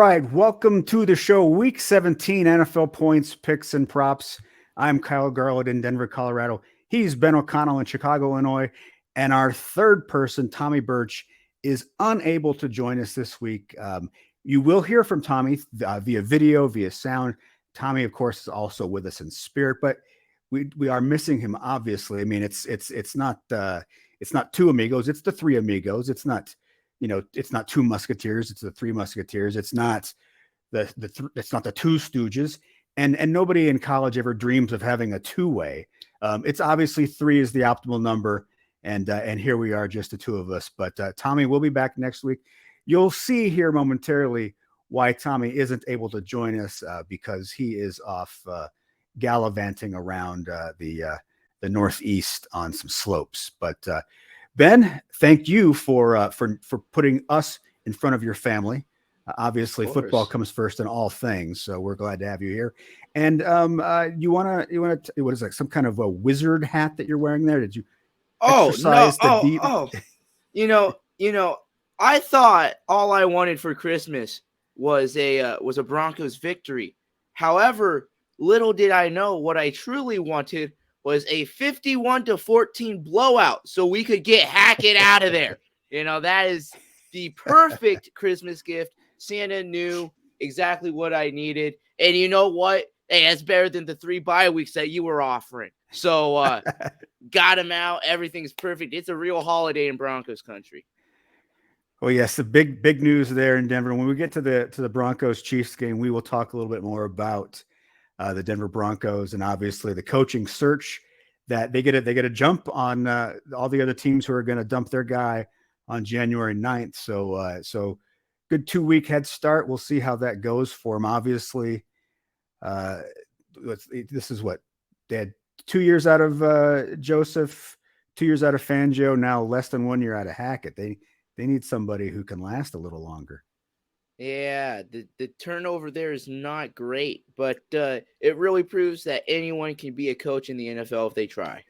right, welcome to the show. Week 17 NFL points, picks, and props. I'm Kyle Garland in Denver, Colorado. He's Ben O'Connell in Chicago, Illinois. And our third person, Tommy Birch, is unable to join us this week. You will hear from Tommy via video, via sound. Tommy, of course, is also with us in spirit, but we are missing him. Obviously, I mean it's not two amigos, it's the three amigos. It's not it's not two musketeers, it's the three musketeers. It's not it's not the two stooges, and nobody in college ever dreams of having a two-way. It's obviously three is the optimal number, and here we are, just the two of us. But Tommy will be back next week. You'll see here momentarily why Tommy isn't able to join us because he is off gallivanting around the Northeast on some slopes. But Ben, thank you for putting us in front of your family. Obviously, football comes first in all things, so we're glad to have you here. And you want to what is it? Some kind of a wizard hat that you're wearing there? Did you exercise I thought all I wanted for Christmas was a Broncos victory. However, little did I know what I truly wanted was a 51-14 blowout so we could get Hackett out of there. That is the perfect Christmas gift. Santa knew exactly what I needed. And you know what? Hey, that's better than the 3 bye weeks that you were offering. So got him out. Everything's perfect. It's a real holiday in Broncos country. Well, yes, the big news there in Denver. When we get to the Broncos Chiefs game, we will talk a little bit more about the Denver Broncos and obviously the coaching search that they get a jump on all the other teams who are going to dump their guy on January 9th. So good 2-week head start. We'll see how that goes for them. Obviously, this is what they had 2 years out of Joseph, 2 years out of Fangio, now less than 1 year out of Hackett. They need somebody who can last a little longer. Yeah, the turnover there is not great, but it really proves that anyone can be a coach in the NFL if they try.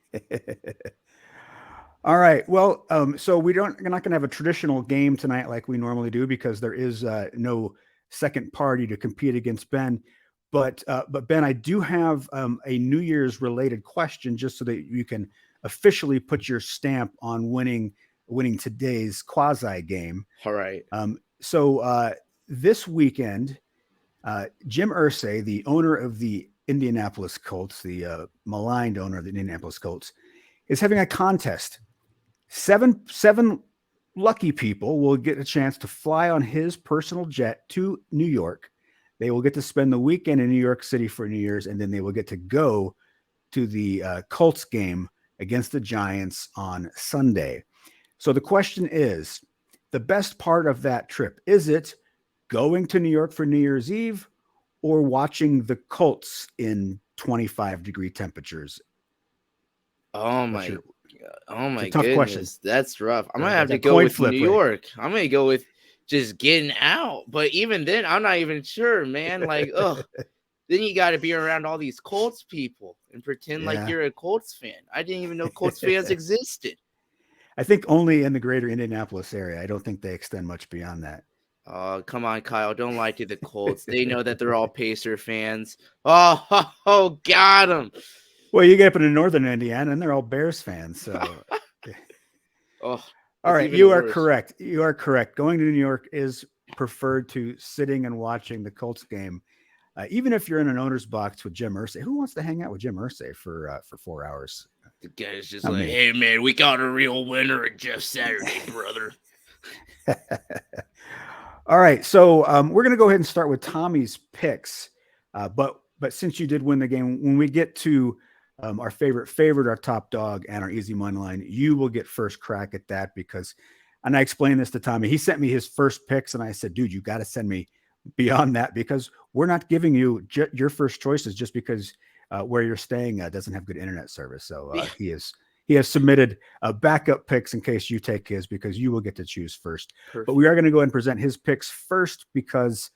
All right. Well, so we're not going to have a traditional game tonight like we normally do because there is no second party to compete against Ben. But Ben, I do have a New Year's related question just so that you can officially put your stamp on winning today's quasi game. All right. So this weekend, Jim Irsay, the owner of the Indianapolis Colts, the maligned owner of the Indianapolis Colts, is having a contest. Seven lucky people will get a chance to fly on his personal jet to New York. They will get to spend the weekend in New York City for New Year's, and then they will get to go to the Colts game against the Giants on Sunday. So the question is, the best part of that trip, is it going to New York for New Year's Eve or watching the Colts in 25-degree temperatures? Oh my tough goodness. Question. That's rough. I'm going to have to go with New York. I'm going to go with just getting out. But even then, I'm not even sure, man. Like, then you got to be around all these Colts people and pretend like you're a Colts fan. I didn't even know Colts fans existed. I think only in the greater Indianapolis area. I don't think they extend much beyond that. Oh, come on, Kyle. Don't lie to the Colts. They know that they're all Pacer fans. Oh, got them. Well, you get up into northern Indiana, and they're all Bears fans. So, all right, you are correct. You are correct. Going to New York is preferred to sitting and watching the Colts game. Even if you're in an owner's box with Jim Irsay, who wants to hang out with Jim Irsay for 4 hours? The guy's just like, hey, man, we got a real winner at Jeff Saturday, brother. All right, so we're going to go ahead and start with Tommy's picks. But since you did win the game, when we get to our favorite, our top dog, and our easy money line, you will get first crack at that because, and I explained this to Tommy. He sent me his first picks, and I said, dude, you got to send me beyond that because we're not giving you your first choices just because where you're staying doesn't have good internet service. So he has submitted backup picks in case you take his because you will get to choose first. Perfect. But we are going to go ahead and present his picks first because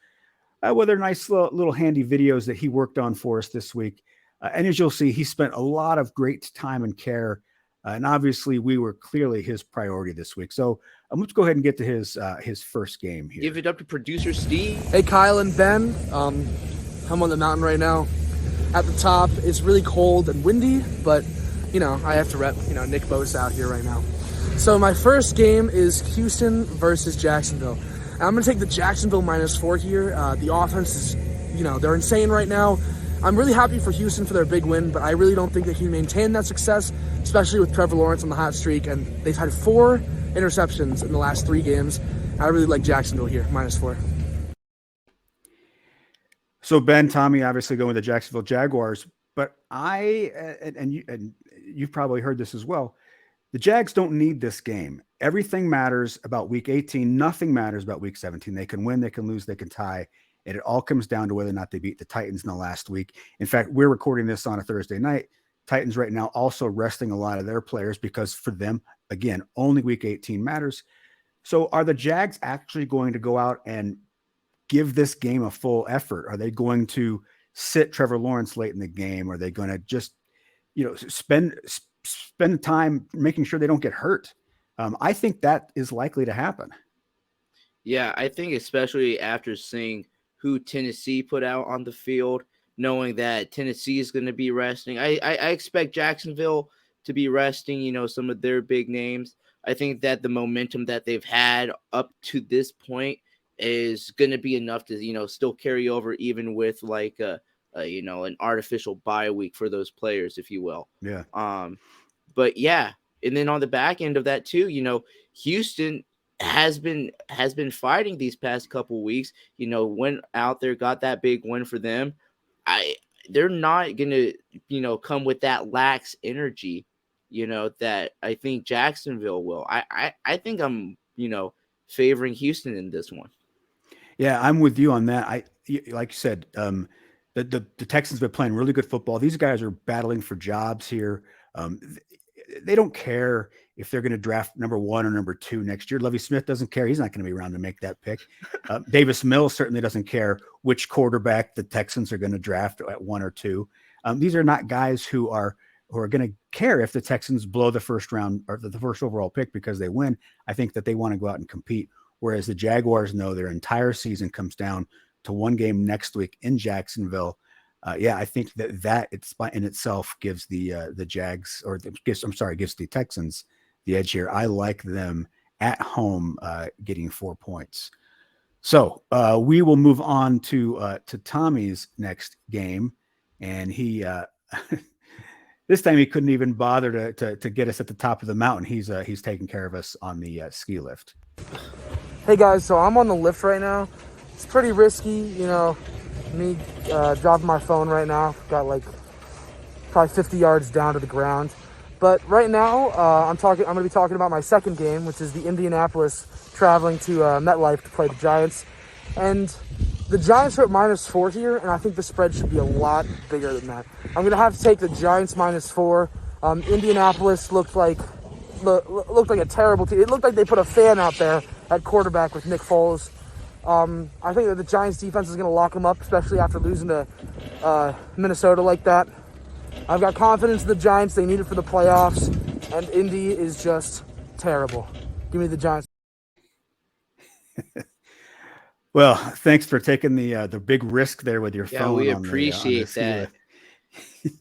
they're nice little handy videos that he worked on for us this week. And as you'll see, he spent a lot of great time and care And obviously, we were clearly his priority this week. So let's go ahead and get to his first game here. Give it up to producer Steve. Hey, Kyle and Ben. I'm on the mountain right now. At the top, it's really cold and windy, but, I have to rep, Nick Bosa out here right now. So my first game is Houston versus Jacksonville. And I'm going to take the Jacksonville -4 here. The offense is, they're insane right now. I'm really happy for Houston for their big win, but I really don't think they can maintain that success, especially with Trevor Lawrence on the hot streak. And they've had 4 interceptions in the last 3 games. I really like Jacksonville here, -4. So Ben, Tommy, obviously going with the Jacksonville Jaguars, but you've probably heard this as well. The Jags don't need this game. Everything matters about week 18. Nothing matters about week 17. They can win, they can lose, they can tie. And it all comes down to whether or not they beat the Titans in the last week. In fact, we're recording this on a Thursday night. Titans right now also resting a lot of their players because for them, again, only week 18 matters. So are the Jags actually going to go out and give this game a full effort? Are they going to sit Trevor Lawrence late in the game? Are they going to just, spend time making sure they don't get hurt? I think that is likely to happen. Yeah, I think especially after seeing who Tennessee put out on the field, knowing that Tennessee is going to be resting, I expect Jacksonville to be resting, some of their big names. I think that the momentum that they've had up to this point is going to be enough to, still carry over even with like an artificial bye week for those players, if you will. Yeah. But yeah, and then on the back end of that too, Houston has been fighting these past couple weeks, went out there, got that big win for them. They're not going to, come with that lax energy, that I think Jacksonville will. I think I'm, favoring Houston in this one. Yeah, I'm with you on that. Like you said, the Texans have been playing really good football. These guys are battling for jobs here. They don't care if they're going to draft number 1 or number 2 next year. Lovie Smith doesn't care. He's not going to be around to make that pick. Davis Mills certainly doesn't care which quarterback the Texans are going to draft at 1 or 2. These are not guys who are going to care if the Texans blow the first round or the first overall pick because they win. I think that they want to go out and compete. Whereas the Jaguars know their entire season comes down to one game next week in Jacksonville. I think that it's in itself gives the Jags gives the Texans the edge here. I like them at home getting 4 points. So we will move on to Tommy's next game, and he this time he couldn't even bother to get us at the top of the mountain. He's taking care of us on the ski lift. Hey guys, so I'm on the lift right now. It's pretty risky, me dropping my phone right now. Got like probably 50 yards down to the ground. But right now, I'm going to be talking about my second game, which is the Indianapolis traveling to MetLife to play the Giants. And the Giants are at -4 here, and I think the spread should be a lot bigger than that. I'm going to have to take the Giants -4. Indianapolis looked like a terrible team. It looked like they put a fan out there at quarterback with Nick Foles. I think that the Giants defense is going to lock them up, especially after losing to Minnesota like that. I've got confidence in the Giants. They need it for the playoffs, and Indy is just terrible. Give me the Giants. Well, thanks for taking the big risk there with your phone. Yeah, we appreciate that.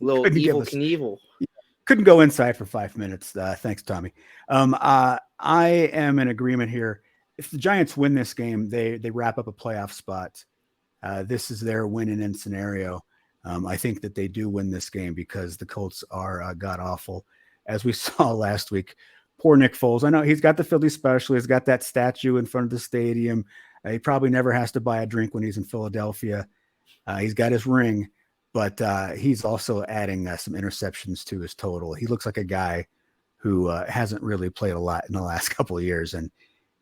Little evil Knievel. Couldn't go inside for 5 minutes. Thanks, Tommy. I am in agreement here. If the Giants win this game, they wrap up a playoff spot. This is their win-in scenario. I think that they do win this game because the Colts are god-awful. As we saw last week, poor Nick Foles. I know he's got the Philly special. He's got that statue in front of the stadium. He probably never has to buy a drink when he's in Philadelphia. He's got his ring, but he's also adding some interceptions to his total. He looks like a guy who hasn't really played a lot in the last couple of years. And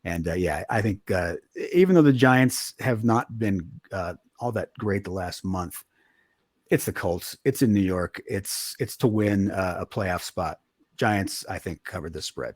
I think even though the Giants have not been all that great the last month, it's the Colts. It's in New York. It's to win a playoff spot. Giants, I think, covered the spread.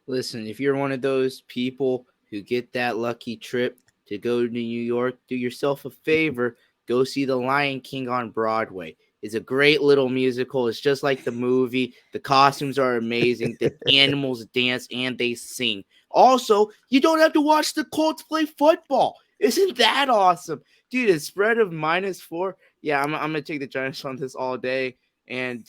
Listen, if you're one of those people who get that lucky trip to go to New York, do yourself a favor. Go see The Lion King on Broadway. is a great little musical. It's just like the movie. The costumes are amazing. The animals dance and they sing. Also, you don't have to watch the Colts play football. Isn't that awesome? Dude, a spread of -4. Yeah, I'm going to take the Giants on this all day. And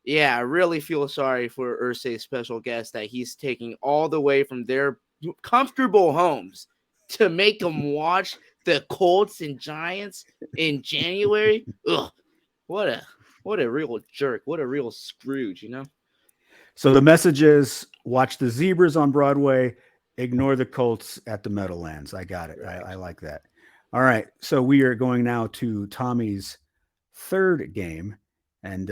yeah, I really feel sorry for Irsay's special guest that he's taking all the way from their comfortable homes to make them watch the Colts and Giants in January. Ugh, what a real jerk. What a real Scrooge, you know? So the message is watch the Zebras on Broadway, ignore the Colts at the Meadowlands. I got it. Right. I like that. All right. So we are going now to Tommy's third game. And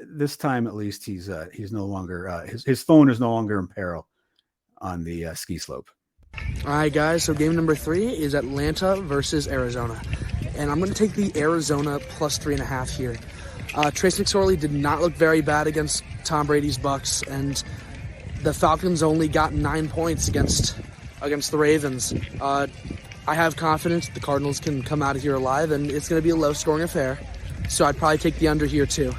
this time, at least, he's no longer his phone is no longer in peril on the ski slope. All right, guys. So game number 3 is Atlanta versus Arizona, and I'm going to take the Arizona plus 3.5 here. Trace McSorley did not look very bad against Tom Brady's Bucks, and the Falcons only got 9 points against the Ravens. I have confidence the Cardinals can come out of here alive, and it's going to be a low-scoring affair. So I'd probably take the under here too,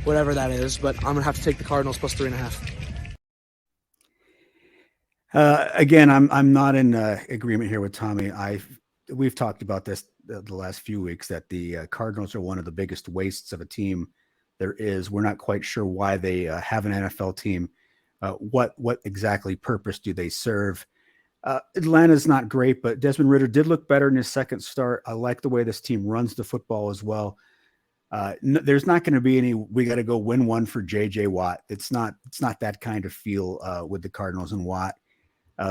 whatever that is. But I'm going to have to take the Cardinals plus 3.5. Again, I'm not in agreement here with Tommy. We've talked about this the last few weeks that the Cardinals are one of the biggest wastes of a team there is. We're not quite sure why they have an NFL team. What exactly purpose do they serve? Atlanta's not great, but Desmond Ridder did look better in his second start. I like the way this team runs the football as well. There's not going to be any, we got to go win one for JJ Watt. It's not that kind of feel with the Cardinals and Watt.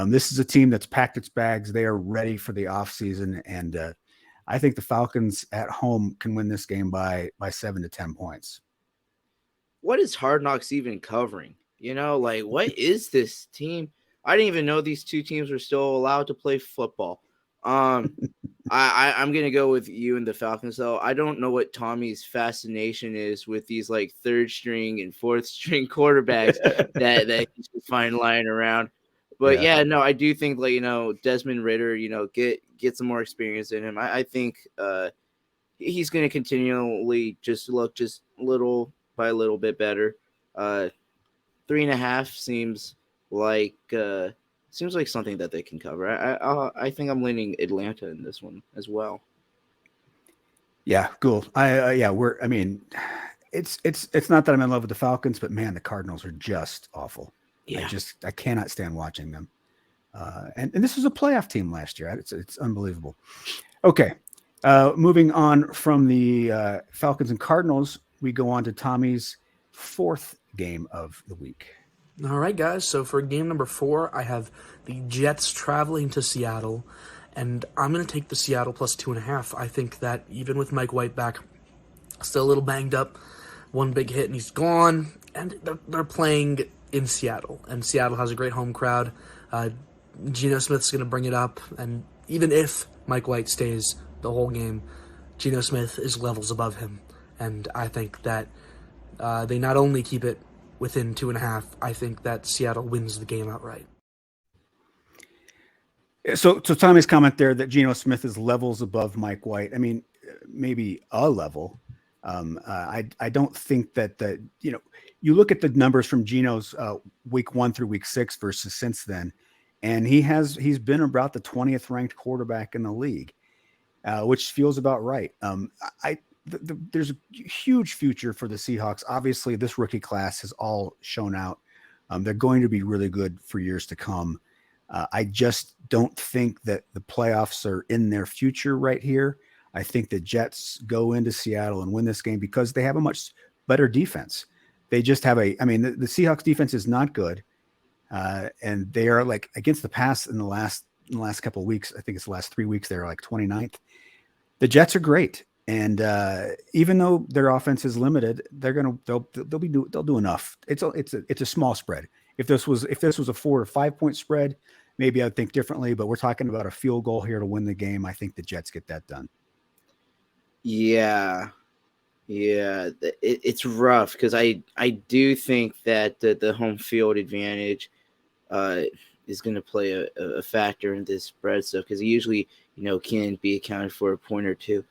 This is a team that's packed its bags. They are ready for the offseason. And I think the Falcons at home can win this game by 7 to 10 points. What is Hard Knocks even covering? You know, like, what is this team? I didn't even know these two teams were still allowed to play football. I'm going to go with you and the Falcons, though. I don't know what Tommy's fascination is with these, like, third-string and fourth-string quarterbacks that you can find lying around. But, yeah, no, I do think, like, you know, Desmond Ridder, you know, get some more experience in him. I think he's going to continually just look just little by a little bit better. 3.5 seems like something that they can cover. I think I'm leaning Atlanta in this one as well. Yeah, cool. It's not that I'm in love with the Falcons, but man, the Cardinals are just awful. Yeah. I cannot stand watching them. And this was a playoff team last year. It's unbelievable. Okay. Moving on from the Falcons and Cardinals, we go on to Tommy's fourth game of the week. All right, guys. So for game number 4, I have the Jets traveling to Seattle, and I'm going to take the Seattle plus 2.5. I think that even with Mike White back, still a little banged up, one big hit and he's gone, and they're playing in Seattle, and Seattle has a great home crowd. Geno Smith's going to bring it up, and even if Mike White stays the whole game, Geno Smith is levels above him, and I think that they not only keep it within 2.5, I think that Seattle wins the game outright. So Tommy's comment there that Geno Smith is levels above Mike White. I mean, maybe a level. I don't think that you look at the numbers from Geno's week 1 through week 6 versus since then, and he's been about the 20th ranked quarterback in the league, which feels about right. There's a huge future for the Seahawks. Obviously, this rookie class has all shown out. They're going to be really good for years to come. I just don't think that the playoffs are in their future right here. I think the Jets go into Seattle and win this game because they have a much better defense. They just have the Seahawks defense is not good. And they are like against the pass in the last couple of weeks. I think it's the last 3 weeks. They're like 29th. The Jets are great. And even though their offense is limited, they'll do enough. It's a small spread. If this was a 4 or 5 point spread, maybe I'd think differently, but we're talking about a field goal here to win the game. I think the Jets get that done. Yeah. It's rough because I do think that the home field advantage is going to play a factor in this spread stuff because it usually can be accounted for a point or two.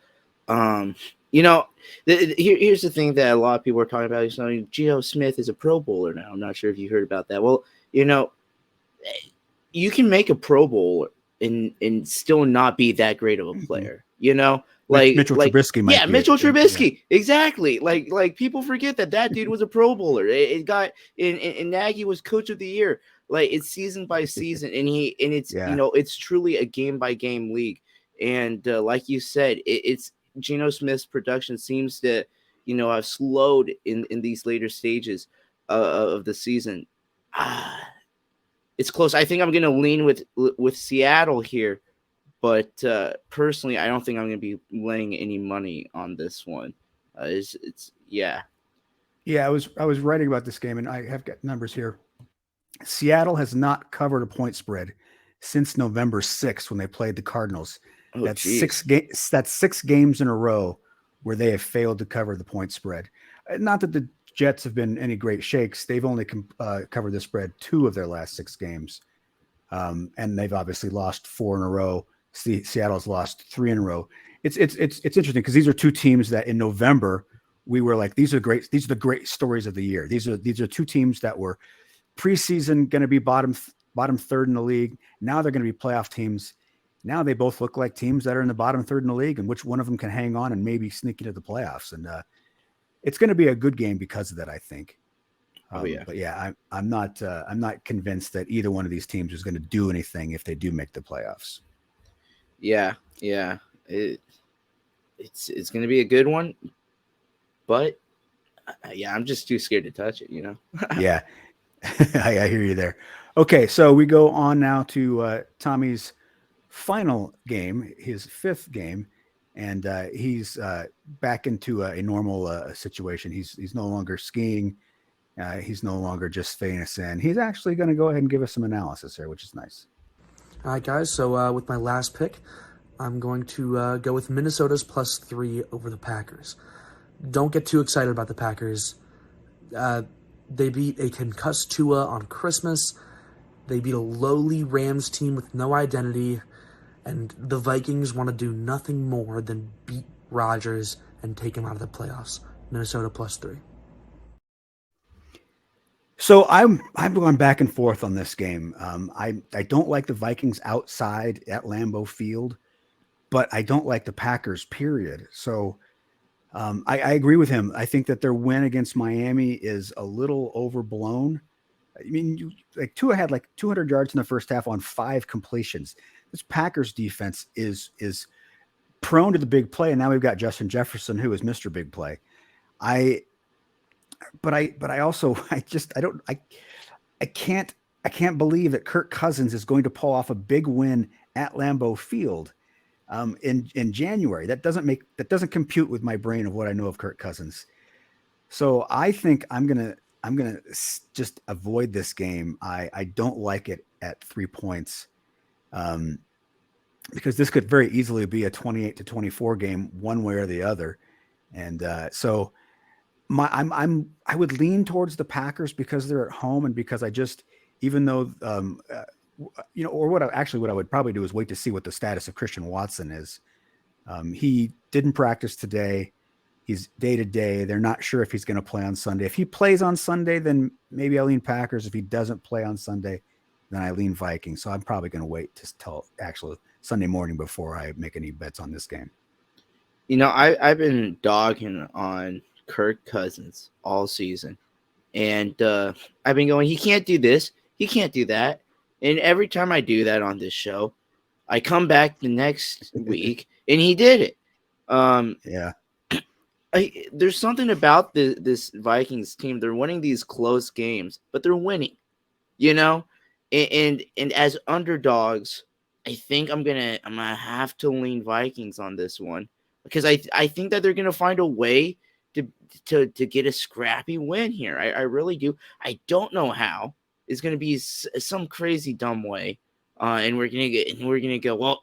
You know, here's the thing that a lot of people are talking about. You know, Geno Smith is a Pro Bowler now. I'm not sure if you heard about that. Well, you know, you can make a Pro Bowl and still not be that great of a player. You know, Mitchell Trubisky might be Mitchell Trubisky, exactly. Like people forget that dude was a Pro Bowler. It got and Nagy was Coach of the Year. Like it's season by season, and it's you know it's truly a game by game league. And like you said, it's Geno Smith's production seems to have slowed in these later stages of the season. It's close. I think I'm going to lean with Seattle here. But personally, I don't think I'm going to be laying any money on this one. Yeah. I was writing about this game, and I have got numbers here. Seattle has not covered a point spread since November 6th when they played the Cardinals. Oh, that's that's 6 games in a row where they have failed to cover the point spread. Not that the Jets have been any great shakes. They've only covered the spread 2 of their last 6 games. And they've obviously lost 4 in a row. Seattle's lost 3 in a row. It's interesting because these are 2 teams that in November we were like, these are the great stories of the year. These are 2 teams that were preseason going to be bottom third in the league. Now they're going to be playoff teams. Now they both look like teams that are in the bottom third in the league, and which one of them can hang on and maybe sneak into the playoffs. And it's going to be a good game because of that, I think. But yeah, I'm not convinced that either one of these teams is going to do anything if they do make the playoffs. Yeah. It's going to be a good one, but I'm just too scared to touch it, Yeah, I hear you there. Okay, so we go on now to Tommy's final game, his 5th game, and he's back into a normal situation. He's no longer skiing. He's no longer just fading us in. He's actually going to go ahead and give us some analysis here, which is nice. All right, guys. So with my last pick, I'm going to go with Minnesota's +3 over the Packers. Don't get too excited about the Packers. They beat a concussed Tua on Christmas. They beat a lowly Rams team with no identity. And the Vikings want to do nothing more than beat Rodgers and take him out of the playoffs. Minnesota +3. So I'm going back and forth on this game. I don't like the Vikings outside at Lambeau Field, but I don't like the Packers, period. So I agree with him. I think that their win against Miami is a little overblown. I mean, Tua had like 200 yards in the first half on 5 completions. This Packers defense is prone to the big play, and now we've got Justin Jefferson, who is Mr. Big Play. I can't believe that Kirk Cousins is going to pull off a big win at Lambeau Field in January. That doesn't compute with my brain of what I know of Kirk Cousins. So I think I'm gonna just avoid this game. I don't like it at 3 points, because this could very easily be a 28-24 game, one way or the other, and so. I would lean towards the Packers because they're at home and because even though, what I would probably do is wait to see what the status of Christian Watson is. He didn't practice today. He's day to day. They're not sure if he's going to play on Sunday. If he plays on Sunday, then maybe I lean Packers. If he doesn't play on Sunday, then I lean Vikings. So I'm probably going to wait till actually Sunday morning before I make any bets on this game. I've been dogging on Kirk Cousins all season, and I've been going, he can't do this, he can't do that, and every time I do that on this show, I come back the next week and he did it. There's something about this Vikings team. They're winning these close games, but they're winning, and as underdogs, I think I'm gonna have to lean Vikings on this one, because I think that they're gonna find a way to get a scrappy win here. I really do. I don't know how. It's going to be some crazy dumb way, and we're gonna go, well,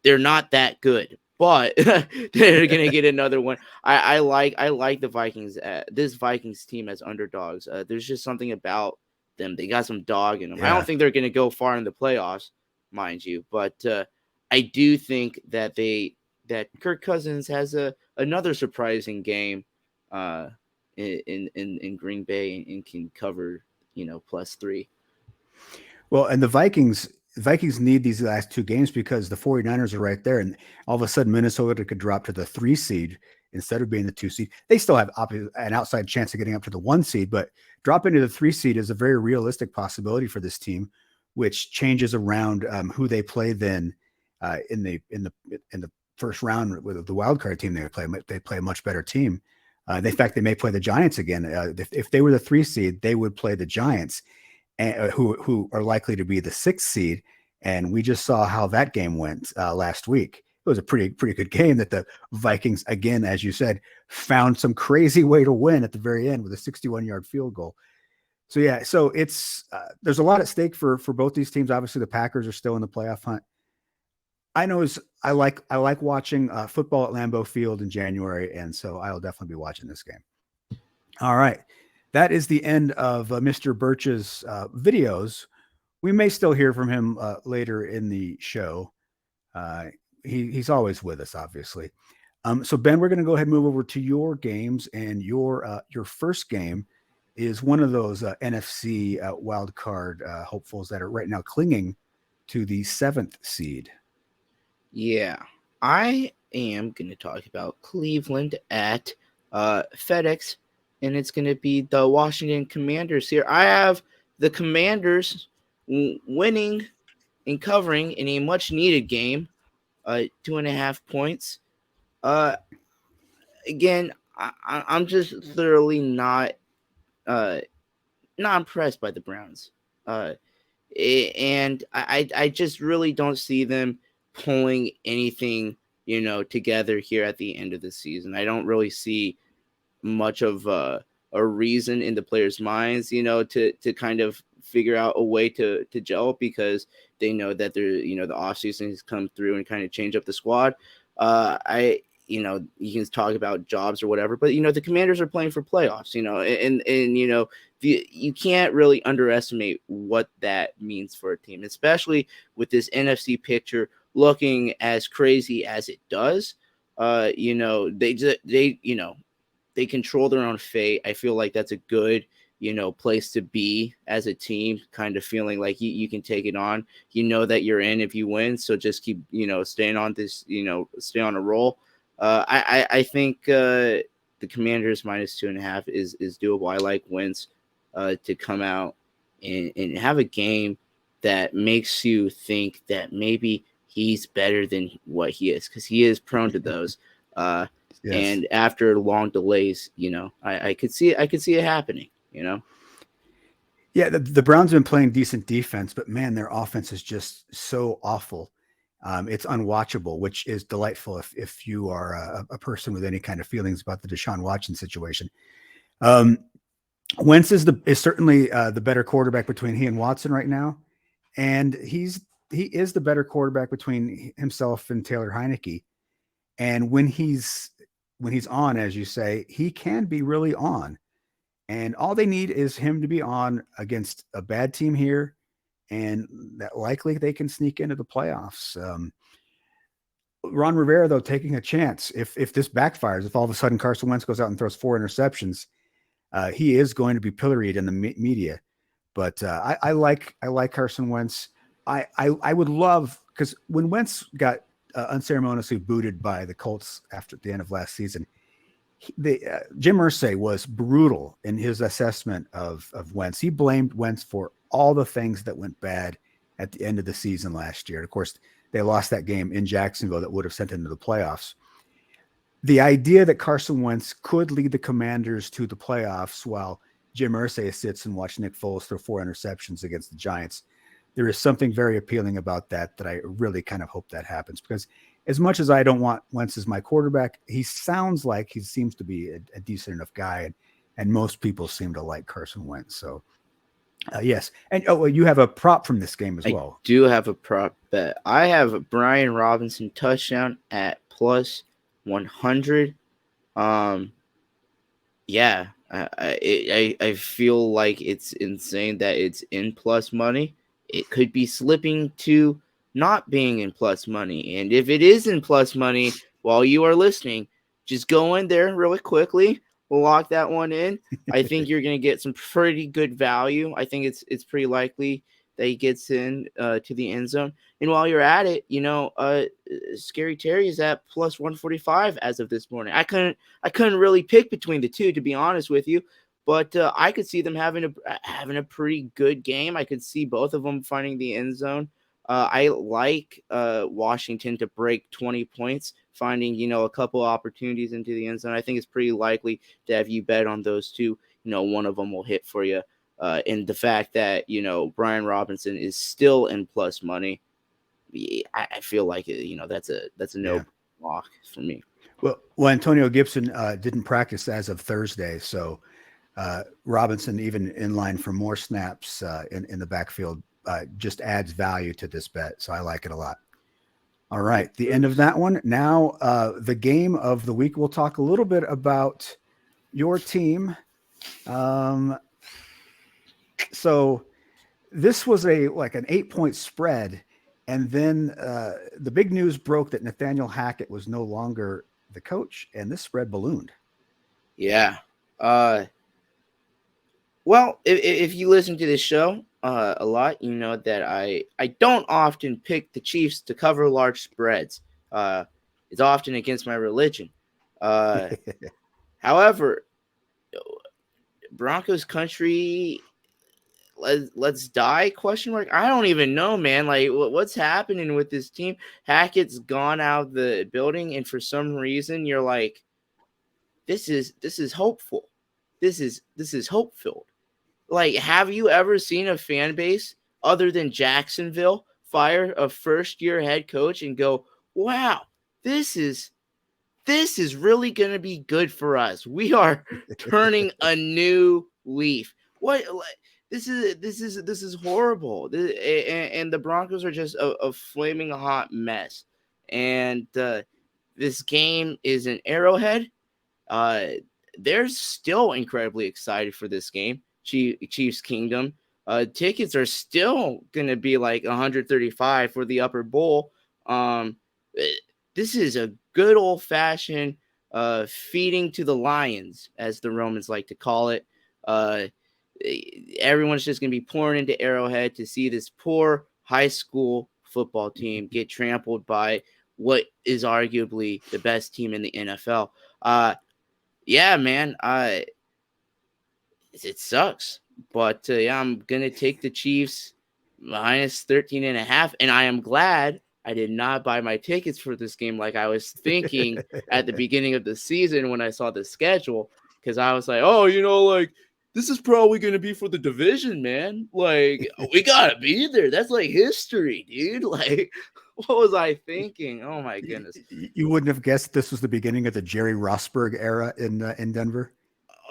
they're not that good, but they're gonna get another one. I like the Vikings. This Vikings team as underdogs. There's just something about them. They got some dog in them. I don't think they're gonna go far in the playoffs, mind you, but I do think that they that Kirk Cousins has another surprising game in Green Bay and can cover, +3. Well, and the Vikings need these last two games because the 49ers are right there. And all of a sudden, Minnesota could drop to the 3 seed instead of being the 2 seed. They still have an outside chance of getting up to the 1 seed, but dropping to the 3 seed is a very realistic possibility for this team, which changes around who they play then in the first round with the wild card team. They play a much better team. In fact, they may play the Giants again. If they were the 3 seed, they would play the Giants, who are likely to be the 6th seed. And we just saw how that game went last week. It was a pretty good game that the Vikings, again, as you said, found some crazy way to win at the very end with a 61-yard field goal. So yeah, so it's there's a lot at stake for both these teams. Obviously, the Packers are still in the playoff hunt. I like watching football at Lambeau Field in January, and so I'll definitely be watching this game. All right. That is the end of Mr. Birch's videos. We may still hear from him later in the show. He's always with us, obviously. So Ben, we're going to go ahead and move over to your games, and your first game is one of those NFC wild card hopefuls that are right now clinging to the 7th seed. Yeah, I am going to talk about Cleveland at FedEx. And it's going to be the Washington Commanders here. I have the Commanders winning and covering in a much-needed game, 2.5 points. Again, I'm just thoroughly not impressed by the Browns. And I just really don't see them pulling anything, together here at the end of the season. I don't really see much of a reason in the players' minds, to kind of figure out a way to gel, because they know that they're, the offseason has come through and kind of change up the squad. You can talk about jobs or whatever, but, the Commanders are playing for playoffs, and you can't really underestimate what that means for a team, especially with this NFC picture looking as crazy as it does. They control their own fate. I feel like that's a good, place to be as a team, kind of feeling like you can take it on. You know that you're in if you win. So just keep, staying on this, stay on a roll. I think the Commanders -2.5 is doable. I like Wentz to come out and have a game that makes you think that maybe he's better than what he is, because he is prone to those. Yes. And after long delays, I could see it happening, Yeah, the Browns have been playing decent defense, but man, their offense is just so awful. It's unwatchable, which is delightful if you are a person with any kind of feelings about the Deshaun Watson situation. Wentz is certainly the better quarterback between he and Watson right now, and he is the better quarterback between himself and Taylor Heineke. And when he's on, as you say, he can be really on. And all they need is him to be on against a bad team here, and that likely they can sneak into the playoffs. Ron Rivera, though, taking a chance. If this backfires, if all of a sudden Carson Wentz goes out and throws 4 interceptions, he is going to be pilloried in the media. But I like Carson Wentz. I would love, because when Wentz got unceremoniously booted by the Colts after the end of last season, Jim Irsay was brutal in his assessment of Wentz. He blamed Wentz for all the things that went bad at the end of the season last year. And of course, they lost that game in Jacksonville that would have sent them to the playoffs. The idea that Carson Wentz could lead the Commanders to the playoffs while Jim Irsay sits and watches Nick Foles throw 4 interceptions against the Giants, there is something very appealing about that I really kind of hope that happens, because as much as I don't want Wentz as my quarterback, he seems to be a decent enough guy, and most people seem to like Carson Wentz. So yes. And you have a prop from this game as well. I do have a prop bet. I have a Brian Robinson touchdown at +100. Yeah, I feel like it's insane that it's in plus money. It could be slipping to not being in plus money. And if it is in plus money, while you are listening, just go in there really quickly. We'll lock that one in. I think you're going to get some pretty good value. I think it's pretty likely that he gets in to the end zone. And while you're at it, Scary Terry is at plus 145 as of this morning. I couldn't really pick between the two, to be honest with you, but I could see them having a pretty good game. I could see both of them finding the end zone. I like Washington to break 20 points, finding, a couple opportunities into the end zone. I think it's pretty likely to have you bet on those two. One of them will hit for you. And the fact that, Brian Robinson is still in plus money, I feel like, that's a no lock for me. Well, Antonio Gibson didn't practice as of Thursday, so Robinson, even in line for more snaps in the backfield, just adds value to this bet. So I like it a lot. All right. The end of that one. Now, the game of the week. We'll talk a little bit about your team. So this was an 8-point spread. And then the big news broke that Nathaniel Hackett was no longer the coach, and this spread ballooned. Yeah. Well, if you listen to this show a lot, you know that I don't often pick the Chiefs to cover large spreads. It's often against my religion. However, Broncos country, let's die? ? I don't even know, man. Like, what's happening with this team? Hackett's gone out of the building, and for some reason, you're like, this is hopeful. This is hope-filled. Like, have you ever seen a fan base other than Jacksonville fire a first-year head coach and go, wow, this is really going to be good for us. We are turning a new leaf. What? This is horrible. And the Broncos are just a flaming hot mess. And this game is an Arrowhead. They're still incredibly excited for this game. Chiefs Kingdom. Tickets are still going to be like 135 for the upper bowl. This is a good old-fashioned feeding to the lions, as the Romans like to call it. Everyone's just going to be pouring into Arrowhead to see this poor high school football team get trampled by what is arguably the best team in the NFL. Yeah, man, it sucks. But I'm going to take the Chiefs minus 13.5, and I am glad I did not buy my tickets for this game like I was thinking at the beginning of the season when I saw the schedule, because I was like, oh, this is probably going to be for the division, man. Like, we got to be there. That's like history, dude. Like, what was I thinking? Oh, my goodness. You wouldn't have guessed this was the beginning of the Jerry Rosberg era in Denver?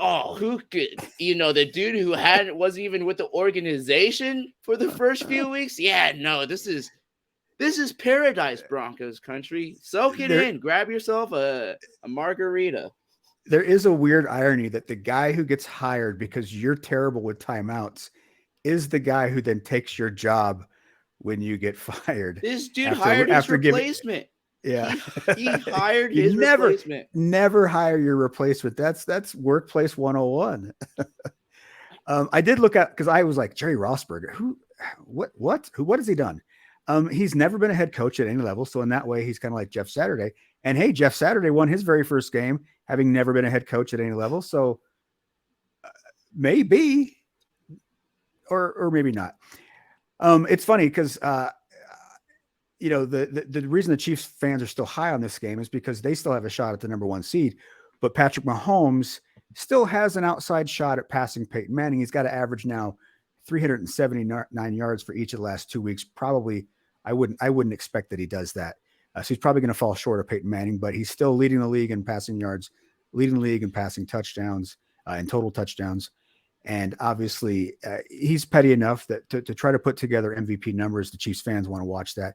Oh, who could, the dude who wasn't even with the organization for the first few weeks? Yeah, no, this is paradise, Broncos country. Soak it in. Grab yourself a margarita. There is a weird irony that the guy who gets hired because you're terrible with timeouts is the guy who then takes your job when you get fired. This dude hired his replacement. Yeah. He hired his replacement. Never hire your replacement. That's workplace 101. I did look at, because I was like, Jerry Rosberg, what has he done? He's never been a head coach at any level. So in that way, he's kind of like Jeff Saturday. And hey, Jeff Saturday won his very first game, having never been a head coach at any level. So maybe, or maybe not. It's funny because, the reason the Chiefs fans are still high on this game is because they still have a shot at the number 1 seed, but Patrick Mahomes still has an outside shot at passing Peyton Manning. He's got to average now 379 yards for each of the last 2 weeks. Probably, I wouldn't expect that he does that. So he's probably going to fall short of Peyton Manning, but he's still leading the league in passing yards, leading the league in passing touchdowns, and total touchdowns. And obviously, he's petty enough that to try to put together MVP numbers, the Chiefs fans want to watch that.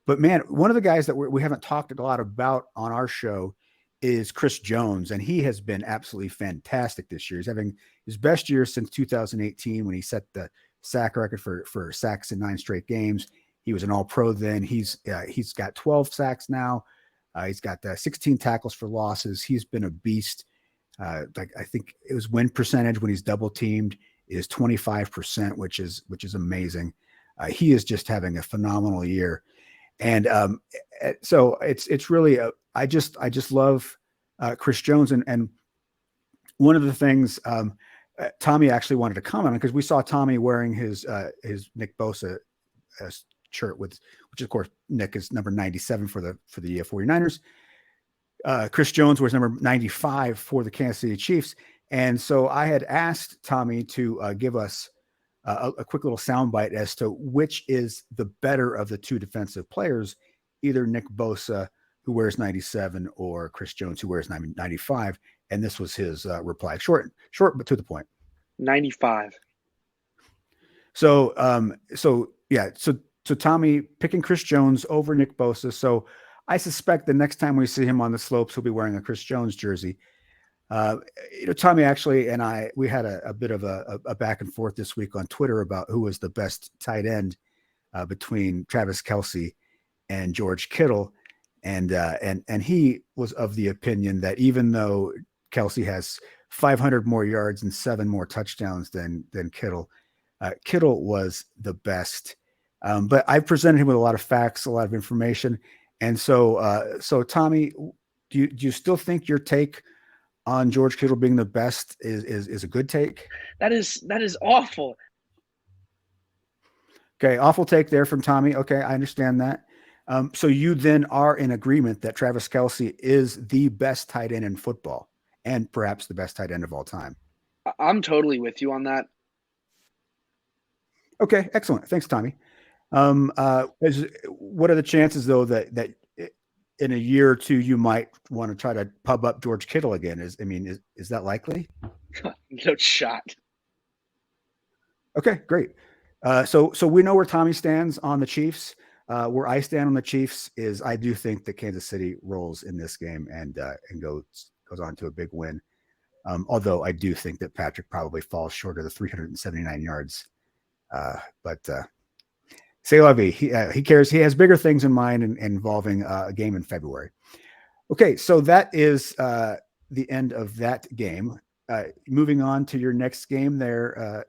But man, one of the guys that we haven't talked a lot about on our show is Chris Jones, and he has been absolutely fantastic this year. He's having his best year since 2018 when he set the sack record for sacks in 9 straight games. He was an All-Pro then. He's got 12 sacks now. He's got 16 tackles for losses. He's been a beast. Like I think it was win percentage when he's double teamed is 25%, which is amazing. He is just having a phenomenal year, and so it's really I just love Chris Jones, and one of the things Tommy actually wanted to comment on, because we saw Tommy wearing his Nick Bosa shirt which of course Nick is number 97 for the 49ers. Chris Jones was number 95 for the Kansas City Chiefs. And so I had asked Tommy to give us a quick little soundbite as to which is the better of the two defensive players, either Nick Bosa, who wears 97, or Chris Jones, who wears 95. And this was his reply. Short, but to the point. 95. So Tommy picking Chris Jones over Nick Bosa. So I suspect the next time we see him on the slopes, he'll be wearing a Chris Jones jersey. Tommy actually and we had a bit of a back and forth this week on Twitter about who was the best tight end between Travis Kelce and George Kittle, and he was of the opinion that even though Kelce has 500 more yards and 7 more touchdowns than Kittle, Kittle was the best. But I presented him with a lot of facts, a lot of information, and so Tommy, do you still think your take on George Kittle being the best is a good take? That is awful. Okay, awful take there from Tommy. Okay, I understand that. So you then are in agreement that Travis Kelce is the best tight end in football, and perhaps the best tight end of all time. I'm totally with you on that. Okay, excellent. Thanks, Tommy. What are the chances, though, that in a year or two you might want to try to pub up George Kittle again? Is that likely? No shot. Okay, great. So we know where Tommy stands on the Chiefs. Where I stand on the Chiefs is I do think that Kansas City rolls in this game and goes on to a big win. Although I do think that Patrick probably falls short of the 379 yards. But say la vie. He cares. He has bigger things in mind involving a game in February. Okay, so that is the end of that game. Moving on to your next game there.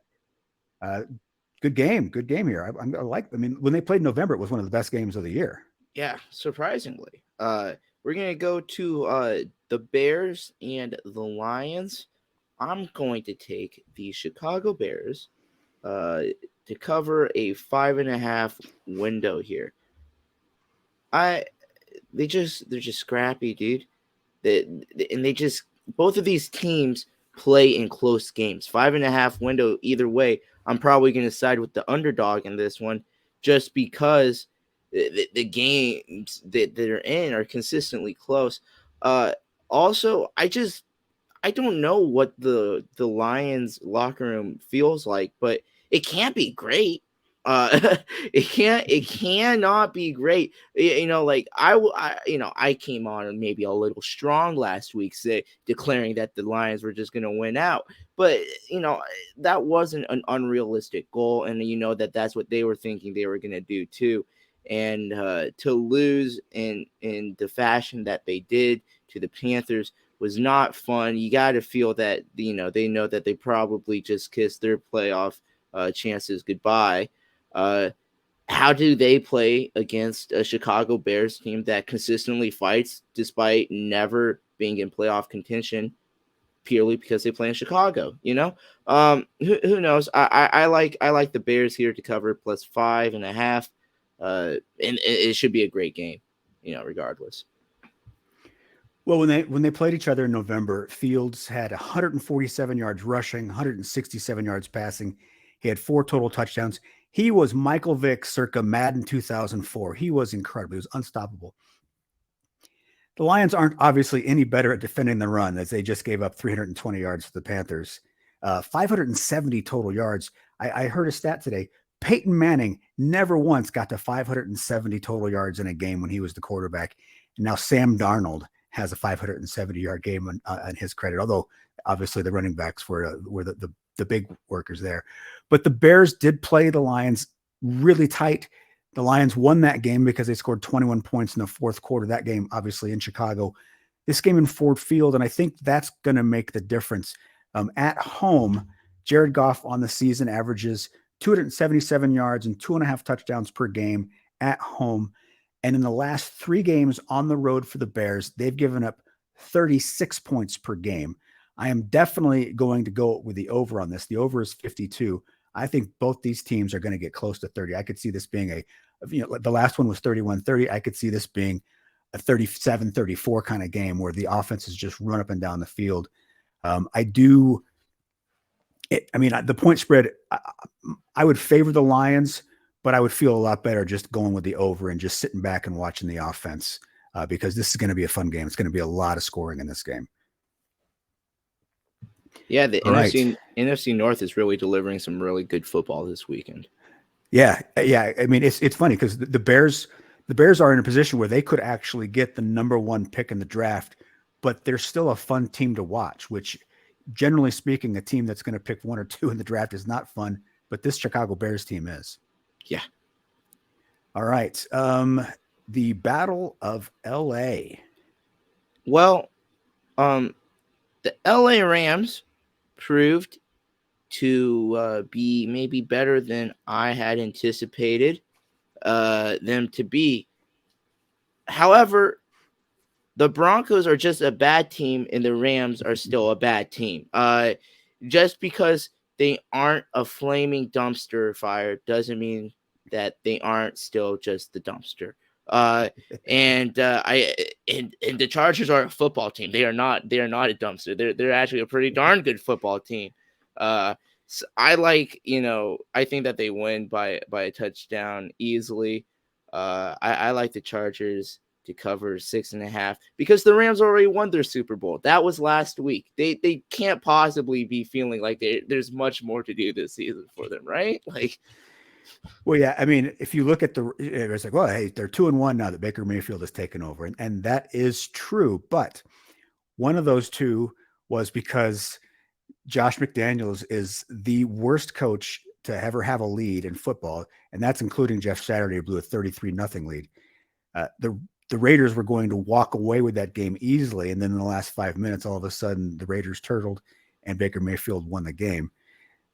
Good game here. I mean, when they played in November, it was one of the best games of the year. Yeah, surprisingly. We're going to go to the Bears and the Lions. I'm going to take the Chicago Bears to cover a 5.5 window here. They're just scrappy, dude. Both of these teams play in close games. 5.5 window either way. I'm probably going to side with the underdog in this one, just because the games that they're in are consistently close. Also, I don't know what the Lions locker room feels like, but it can't be great. It cannot be great. I came on maybe a little strong last week, declaring that the Lions were just going to win out. But, that wasn't an unrealistic goal. And that's what they were thinking they were going to do too. And to lose in the fashion that they did to the Panthers was not fun. You got to feel that, they know that they probably just kissed their playoff chances goodbye. How do they play against a Chicago Bears team that consistently fights despite never being in playoff contention, purely because they play in Chicago? Who knows? I like the Bears here to cover plus 5.5. And it should be a great game, regardless. Well, when they played each other in November, Fields had 147 yards rushing, 167 yards passing. He had 4 total touchdowns. He was Michael Vick circa Madden 2004. He was incredible. He was unstoppable. The Lions aren't obviously any better at defending the run, as they just gave up 320 yards to the Panthers. 570 total yards. I heard a stat today. Peyton Manning never once got to 570 total yards in a game when he was the quarterback. And now Sam Darnold has a 570-yard game on his credit, although obviously the running backs were the big workers there. But the Bears did play the Lions really tight. The Lions won that game because they scored 21 points in the fourth quarter. That game, obviously, in Chicago. This game in Ford Field, and I think that's going to make the difference. At home, Jared Goff on the season averages 277 yards and 2.5 touchdowns per game at home. And in the last 3 games on the road for the Bears, they've given up 36 points per game. I am definitely going to go with the over on this. The over is 52. I think both these teams are going to get close to 30. I could see this being the last one was 31-30. I could see this being a 37-34 kind of game where the offenses just run up and down the field. The point spread, I would favor the Lions, but I would feel a lot better just going with the over and just sitting back and watching the offense because this is going to be a fun game. It's going to be a lot of scoring in this game. Yeah, the NFC North is really delivering some really good football this weekend. Yeah. I mean, it's funny because the Bears are in a position where they could actually get the number 1 pick in the draft, but they're still a fun team to watch, which generally speaking, a team that's going to pick 1 or 2 in the draft is not fun, but this Chicago Bears team is. Yeah. All right. The Battle of LA. Well, the LA Rams proved to be maybe better than I had anticipated them to be. However, the Broncos are just a bad team, and the Rams are still a bad team. Just because they aren't a flaming dumpster fire doesn't mean that they aren't still just the dumpster. And the Chargers are a football team. They are not a dumpster. They're actually a pretty darn good football team. So I think that they win by a touchdown easily. I like the Chargers to cover 6.5 because the Rams already won their Super Bowl. That was last week. They can't possibly be feeling like there's much more to do this season for them, right? Well, yeah. I mean, if you look at it's like, well, hey, they're 2-1 now that Baker Mayfield has taken over, and that is true. But one of those two was because Josh McDaniels is the worst coach to ever have a lead in football, and that's including Jeff Saturday, who blew a 33-0 lead. The Raiders were going to walk away with that game easily, and then in the last 5 minutes, all of a sudden, the Raiders turtled, and Baker Mayfield won the game.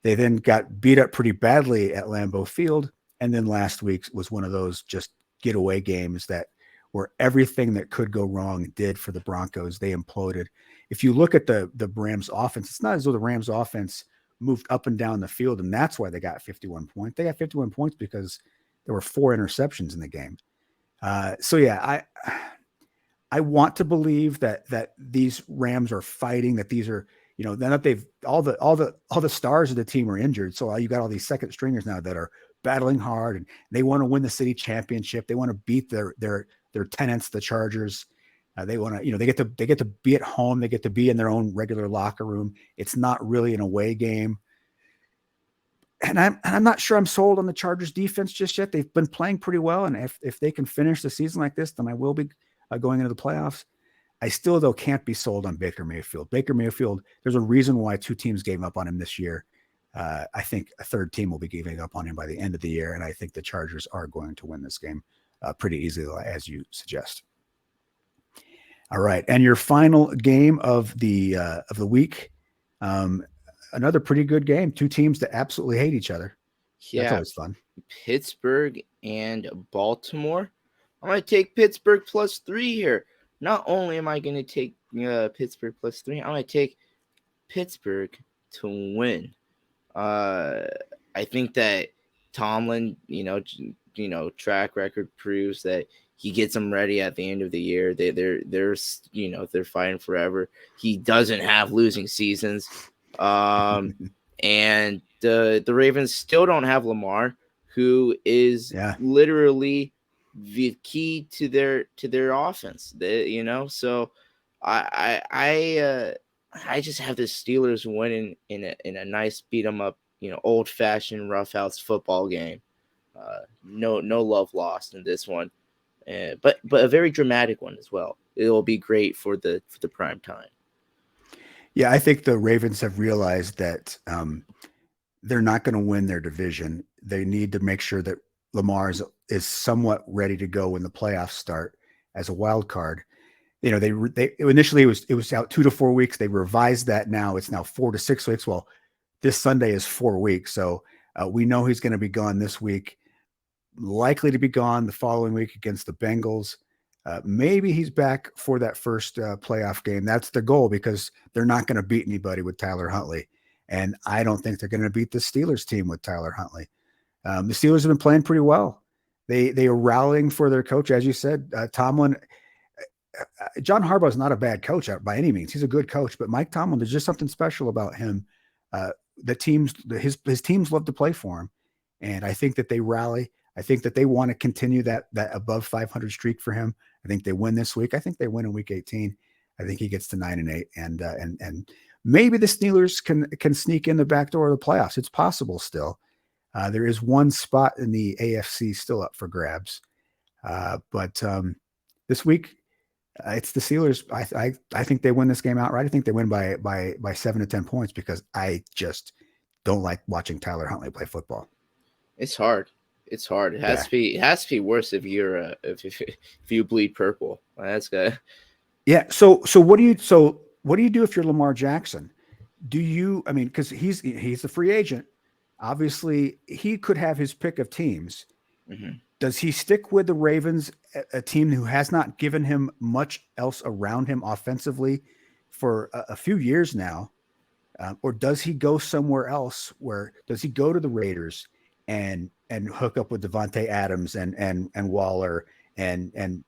They then got beat up pretty badly at Lambeau Field, and then last week was one of those just getaway games that where everything that could go wrong did for the Broncos. They imploded. If you look at the Rams offense, it's not as though the Rams offense moved up and down the field, and that's why they got 51 points. They got 51 points because there were 4 interceptions in the game. I want to believe that these Rams are fighting, that these are, then that they've all the stars of the team are injured. So you got all these second stringers now that are battling hard and they want to win the city championship. They want to beat their tenants, the Chargers. They want to, they get to be at home. They get to be in their own regular locker room. It's not really an away game. And I'm not sure I'm sold on the Chargers defense just yet. They've been playing pretty well. And if they can finish the season like this, then I will be going into the playoffs. I still, though, can't be sold on Baker Mayfield. Baker Mayfield, there's a reason why 2 teams gave up on him this year. I think a third team will be giving up on him by the end of the year. And I think the Chargers are going to win this game pretty easily, as you suggest. All right. And your final game of the week, another pretty good game. 2 teams that absolutely hate each other. Yeah. That's always fun. Pittsburgh and Baltimore. I'm going to take Pittsburgh +3 here. Not only am I going to take Pittsburgh +3, I'm going to take Pittsburgh to win. I think that Tomlin, track record proves that he gets them ready at the end of the year. They're fighting forever. He doesn't have losing seasons. And the Ravens still don't have Lamar, who is literally the key to their offense. So I just have the Steelers winning in a nice beat 'em up, old fashioned roughhouse football game. No love lost in this one, but a very dramatic one as well. It will be great for the prime time. Yeah, I think the Ravens have realized that they're not going to win their division. They need to make sure that Lamar is somewhat ready to go when the playoffs start as a wild card. You know, they initially it was out 2 to 4 weeks. They revised that now. It's now 4 to 6 weeks. Well, this Sunday is 4 weeks. So we know he's going to be gone this week, likely to be gone the following week against the Bengals. Maybe he's back for that first playoff game. That's the goal because they're not going to beat anybody with Tyler Huntley. And I don't think they're going to beat the Steelers team with Tyler Huntley. The Steelers have been playing pretty well. They are rallying for their coach. As you said, Tomlin, John Harbaugh is not a bad coach by any means. He's a good coach, but Mike Tomlin, there's just something special about him. His teams love to play for him. And I think that they rally. I think that they want to continue that above 500 streak for him. I think they win this week. I think they win in week 18. I think he gets to 9-8 and maybe the Steelers can sneak in the back door of the playoffs. It's possible still. There is one spot in the AFC still up for grabs. But this week, it's the Steelers. I think they win this game outright. I think they win by 7 to 10 points because I just don't like watching Tyler Huntley play football. It's hard. It's hard. It has to be worse if you're if you bleed purple. That's good. Yeah. So what do you do if you're Lamar Jackson? Because he's a free agent. Obviously, he could have his pick of teams. Mm-hmm. Does he stick with the Ravens, a team who has not given him much else around him offensively for a few years now? Or does he go somewhere else? Does he go to the Raiders and hook up with Devontae Adams and Waller and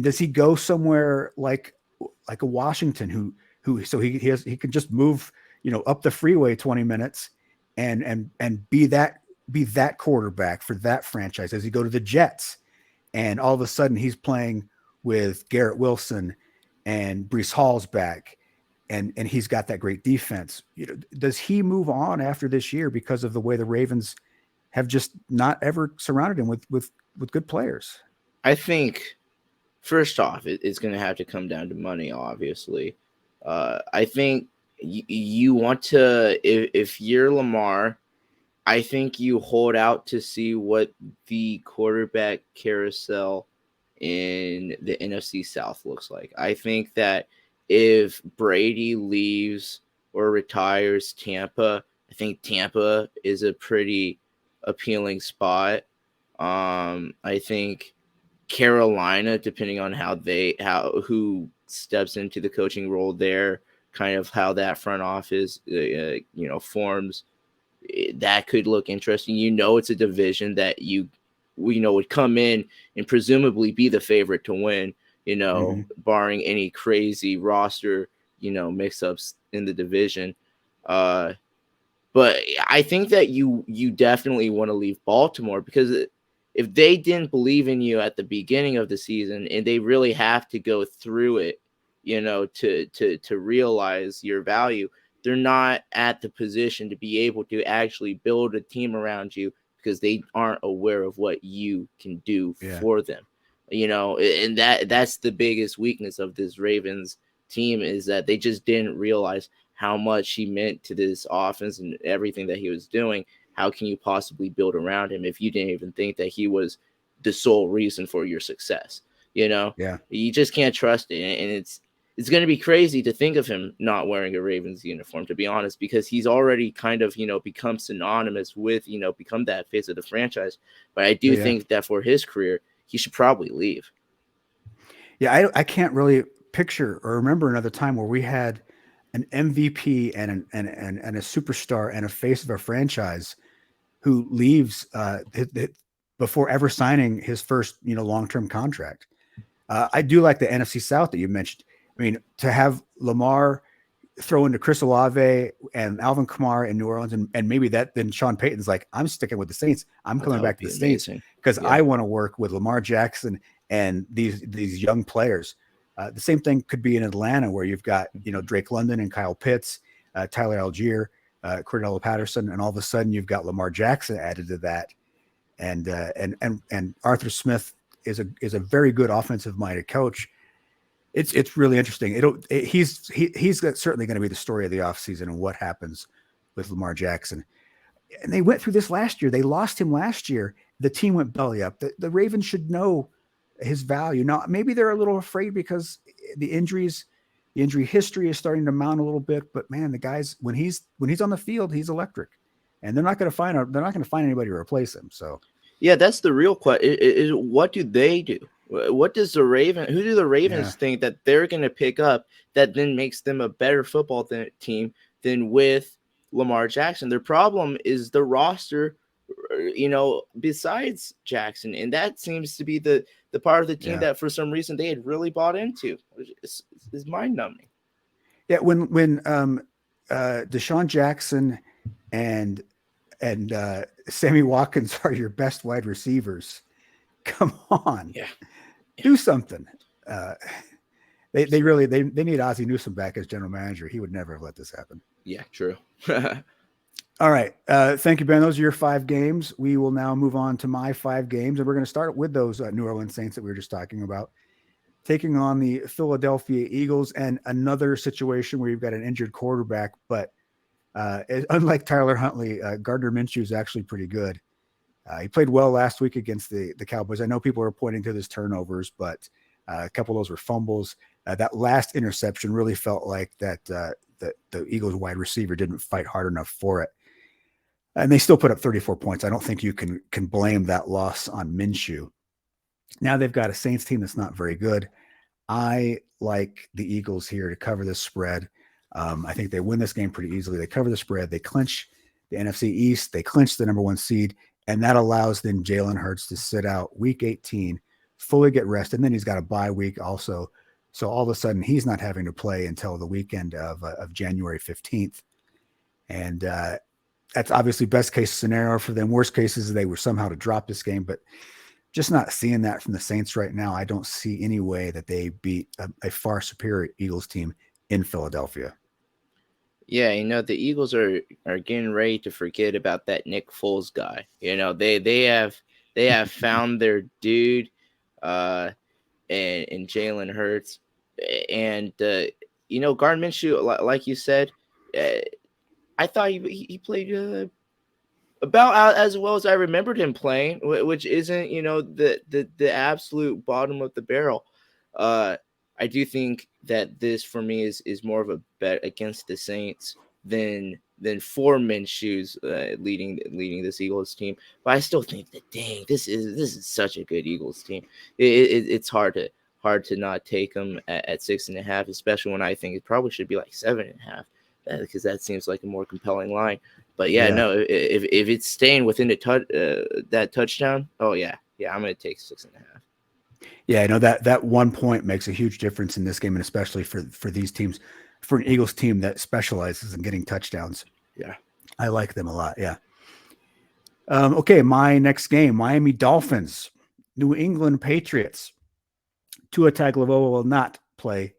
does he go somewhere like a Washington who he can just move up the freeway 20 minutes and be that quarterback for that franchise? Does he go to the Jets and all of a sudden he's playing with Garrett Wilson and Breece Hall's back and he's got that great defense? Does he move on after this year because of the way the Ravens have just not ever surrounded him with good players? I think first off, it's going to have to come down to money, obviously. I think you want to, if you're Lamar, I think you hold out to see what the quarterback carousel in the NFC South looks like. I think that if Brady leaves or retires Tampa, I think Tampa is a pretty appealing spot. I think Carolina, depending on who steps into the coaching role there, kind of how that front office, forms, that could look interesting. It's a division that would come in and presumably be the favorite to win, barring any crazy roster, mix-ups in the division. But I think that you definitely want to leave Baltimore because if they didn't believe in you at the beginning of the season and they really have to go through it, to realize your value, they're not at the position to be able to actually build a team around you because they aren't aware of what you can do for them. And that's the biggest weakness of this Ravens team is that they just didn't realize how much he meant to this offense and everything that he was doing. How can you possibly build around him if you didn't even think that he was the sole reason for your success? You just can't trust it. And it's going to be crazy to think of him not wearing a Ravens uniform, to be honest, because he's already kind of, become synonymous with, become that face of the franchise. But I do think that for his career, he should probably leave. Yeah, I can't really picture or remember another time where we had an MVP and a superstar and a face of a franchise who leaves before ever signing his first, long-term contract. I do like the NFC South that you mentioned. I mean, to have Lamar throw into Chris Olave and Alvin Kamara in New Orleans, and maybe then Sean Payton's like, I'm sticking with the Saints. I'm coming back to the Saints because I want to work with Lamar Jackson and these young players. The same thing could be in Atlanta where you've got, Drake London and Kyle Pitts, Tyler Algier, Cordell Patterson, and all of a sudden you've got Lamar Jackson added to that. And Arthur Smith is a very good offensive minded coach. It's really interesting. He's certainly going to be the story of the offseason and what happens with Lamar Jackson. And they went through this last year. They lost him last year, the team went belly up. The Ravens should know his value. Now, maybe they're a little afraid because the injury history is starting to mount a little bit. But man, the guys when he's on the field, he's electric, and they're not going to find anybody to replace him. So Yeah, that's the real question. Is what do they do? What does the Who do the Ravens think that they're going to pick up that then makes them a better football team than with Lamar Jackson? Their problem is the roster, besides Jackson. And that seems to be the part of the team that for some reason they had really bought into. It's mind numbing. Yeah. When Deshaun Jackson and Sammy Watkins are your best wide receivers, come on. Yeah. Do something. They need Ozzie Newsome back as general manager. He would never have let this happen. Yeah, true. All right. Thank you, Ben. Those are your 5 games. We will now move on to my 5 games, and we're going to start with those New Orleans Saints that we were just talking about, taking on the Philadelphia Eagles, and another situation where you've got an injured quarterback. But unlike Tyler Huntley, Gardner Minshew is actually pretty good. He played well last week against the Cowboys. I know people are pointing to his turnovers, but a couple of those were fumbles. That last interception really felt like that the Eagles wide receiver didn't fight hard enough for it. And they still put up 34 points. I don't think you can blame that loss on Minshew. Now they've got a Saints team that's not very good. I like the Eagles here to cover this spread. I think they win this game pretty easily. They cover the spread. They clinch the NFC East. They clinch the number 1 seed. And that allows then Jalen Hurts to sit out week 18, fully get rested. And then he's got a bye week also. So all of a sudden he's not having to play until the weekend of January 15th. And that's obviously best case scenario for them. Worst case is they were somehow to drop this game, but just not seeing that from the Saints right now. I don't see any way that they beat a far superior Eagles team in Philadelphia. Yeah, the Eagles are getting ready to forget about that Nick Foles guy. They have found their dude, and Jalen Hurts, and Gardner Minshew, like you said, I thought he played about as well as I remembered him playing, which isn't the absolute bottom of the barrel. I do think that this for me is more of a bet against the Saints than for Minshew's leading this Eagles team. But I still think that this is such a good Eagles team. It's hard to not take them at 6.5, especially when I think it probably should be like 7.5, because that seems like a more compelling line. But no, if it's staying within that touchdown, I'm gonna take 6.5. Yeah, I know that 1 point makes a huge difference in this game, and especially for these teams, for an Eagles team that specializes in getting touchdowns. Yeah, I like them a lot. Yeah. Okay, my next game: Miami Dolphins, New England Patriots. Tua Tagovailoa will not play.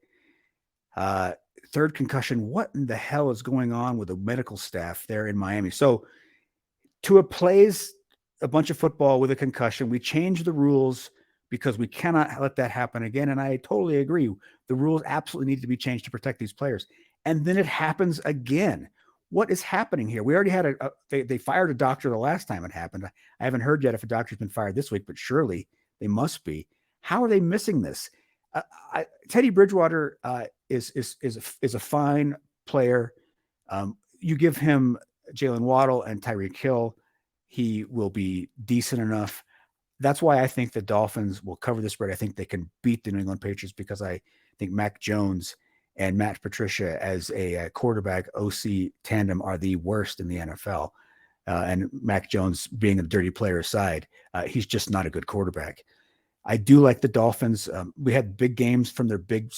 Third concussion. What in the hell is going on with the medical staff there in Miami? So Tua plays a bunch of football with a concussion. We changed the rules because we cannot let that happen again. And I totally agree. The rules absolutely need to be changed to protect these players. And then it happens again. What is happening here? We already had they fired a doctor the last time it happened. I haven't heard yet if a doctor's been fired this week, but surely they must be. How are they missing this? Teddy Bridgewater is a fine player. You give him Jalen Waddle and Tyreek Hill, he will be decent enough. That's why I think the Dolphins will cover the spread. I think they can beat the New England Patriots because I think Mac Jones and Matt Patricia as a quarterback OC tandem are the worst in the NFL. And Mac Jones being a dirty player aside, he's just not a good quarterback. I do like the Dolphins. We had big games from their big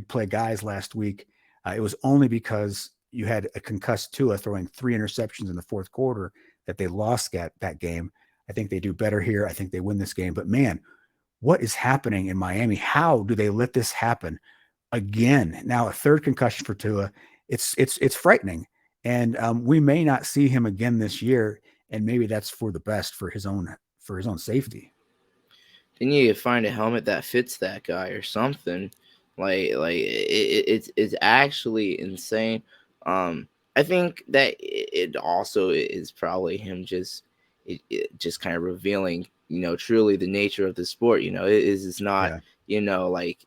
play guys last week. It was only because you had a concussed Tua throwing 3 interceptions in the fourth quarter that they lost that game. I think they do better here. I think they win this game. But man, what is happening in Miami? How do they let this happen again? Now a third concussion for Tua. It's frightening, and we may not see him again this year. And maybe that's for the best for his own safety. They need to find a helmet that fits that guy or something. It's actually insane. I think that it also is probably him just it just kind of revealing, truly the nature of the sport. It's not, like,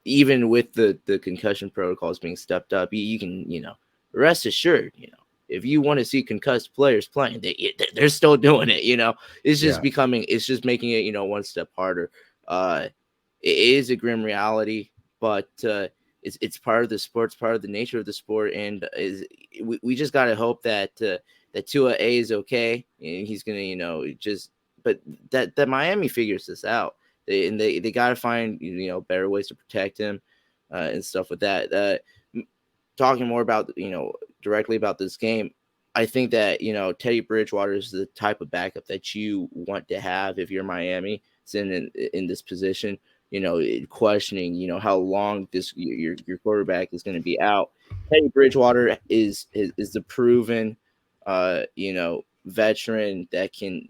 even with the concussion protocols being stepped up, you can, rest assured, if you want to see concussed players playing, they're still doing it. It's just it's just making it, one step harder. It is a grim reality, but it's part of the sport, it's part of the nature of the sport, and we just got to hope that that Tua A is okay, and he's gonna, but that Miami figures this out, they got to find better ways to protect him and stuff with that. Talking more about directly about this game, I think that Teddy Bridgewater is the type of backup that you want to have if you're Miami, in this position. Questioning how long your quarterback is going to be out. Teddy Bridgewater is the proven veteran that can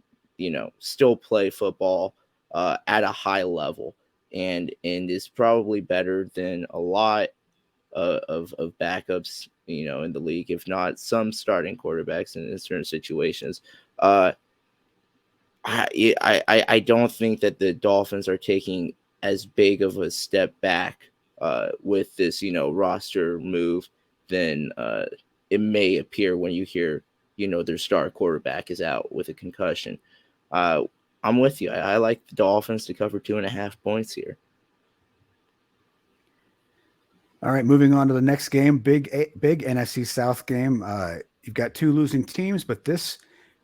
still play football at a high level, and is probably better than a lot of backups in the league, if not some starting quarterbacks in certain situations. I don't think that the Dolphins are taking as big of a step back with this roster move than it may appear when you hear their star quarterback is out with a concussion. I'm with you. I like the Dolphins to cover 2.5 points here. All right, moving on to the next game, big NFC South game. You've got two losing teams, but this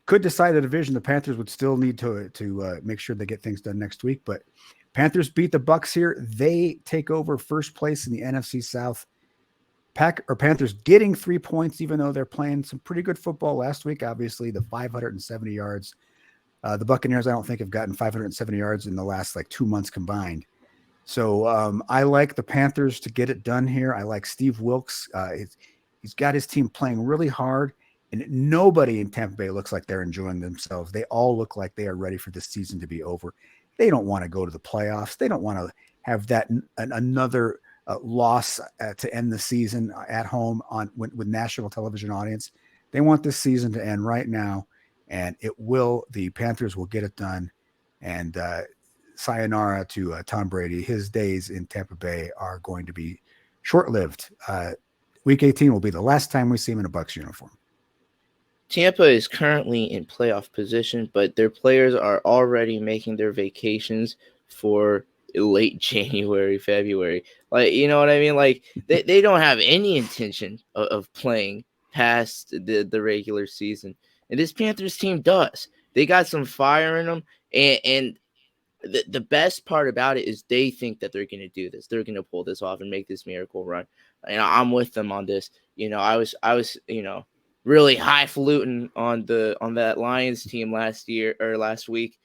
could decide the division. The Panthers would still need to make sure they get things done next week. But Panthers beat the Bucs here. They take over first place in the NFC South. Panthers getting 3 points, even though they're playing some pretty good football last week. Obviously, the 570 yards. The Buccaneers, I don't think, have gotten 570 yards in the last 2 months combined. So I like the Panthers to get it done here. I like Steve Wilkes. He's got his team playing really hard, and nobody in Tampa Bay looks like they're enjoying themselves. They all look like they are ready for this season to be over. They don't want to go to the playoffs. They don't want to have that another loss to end the season at home with national television audience. They want this season to end right now, and it will. The Panthers will get it done, and sayonara to Tom Brady. His days in Tampa Bay are going to be short-lived. Week 18 will be the last time we see him in a Bucs uniform. Tampa is currently in playoff position, but their players are already making their vacations for late January, February. You know what I mean? They don't have any intention of playing past the regular season. And this Panthers team does. They got some fire in them, and the best part about it is they think that they're going to do this. They're going to pull this off and make this miracle run. And I'm with them on this. I was really highfalutin on that Lions team last week.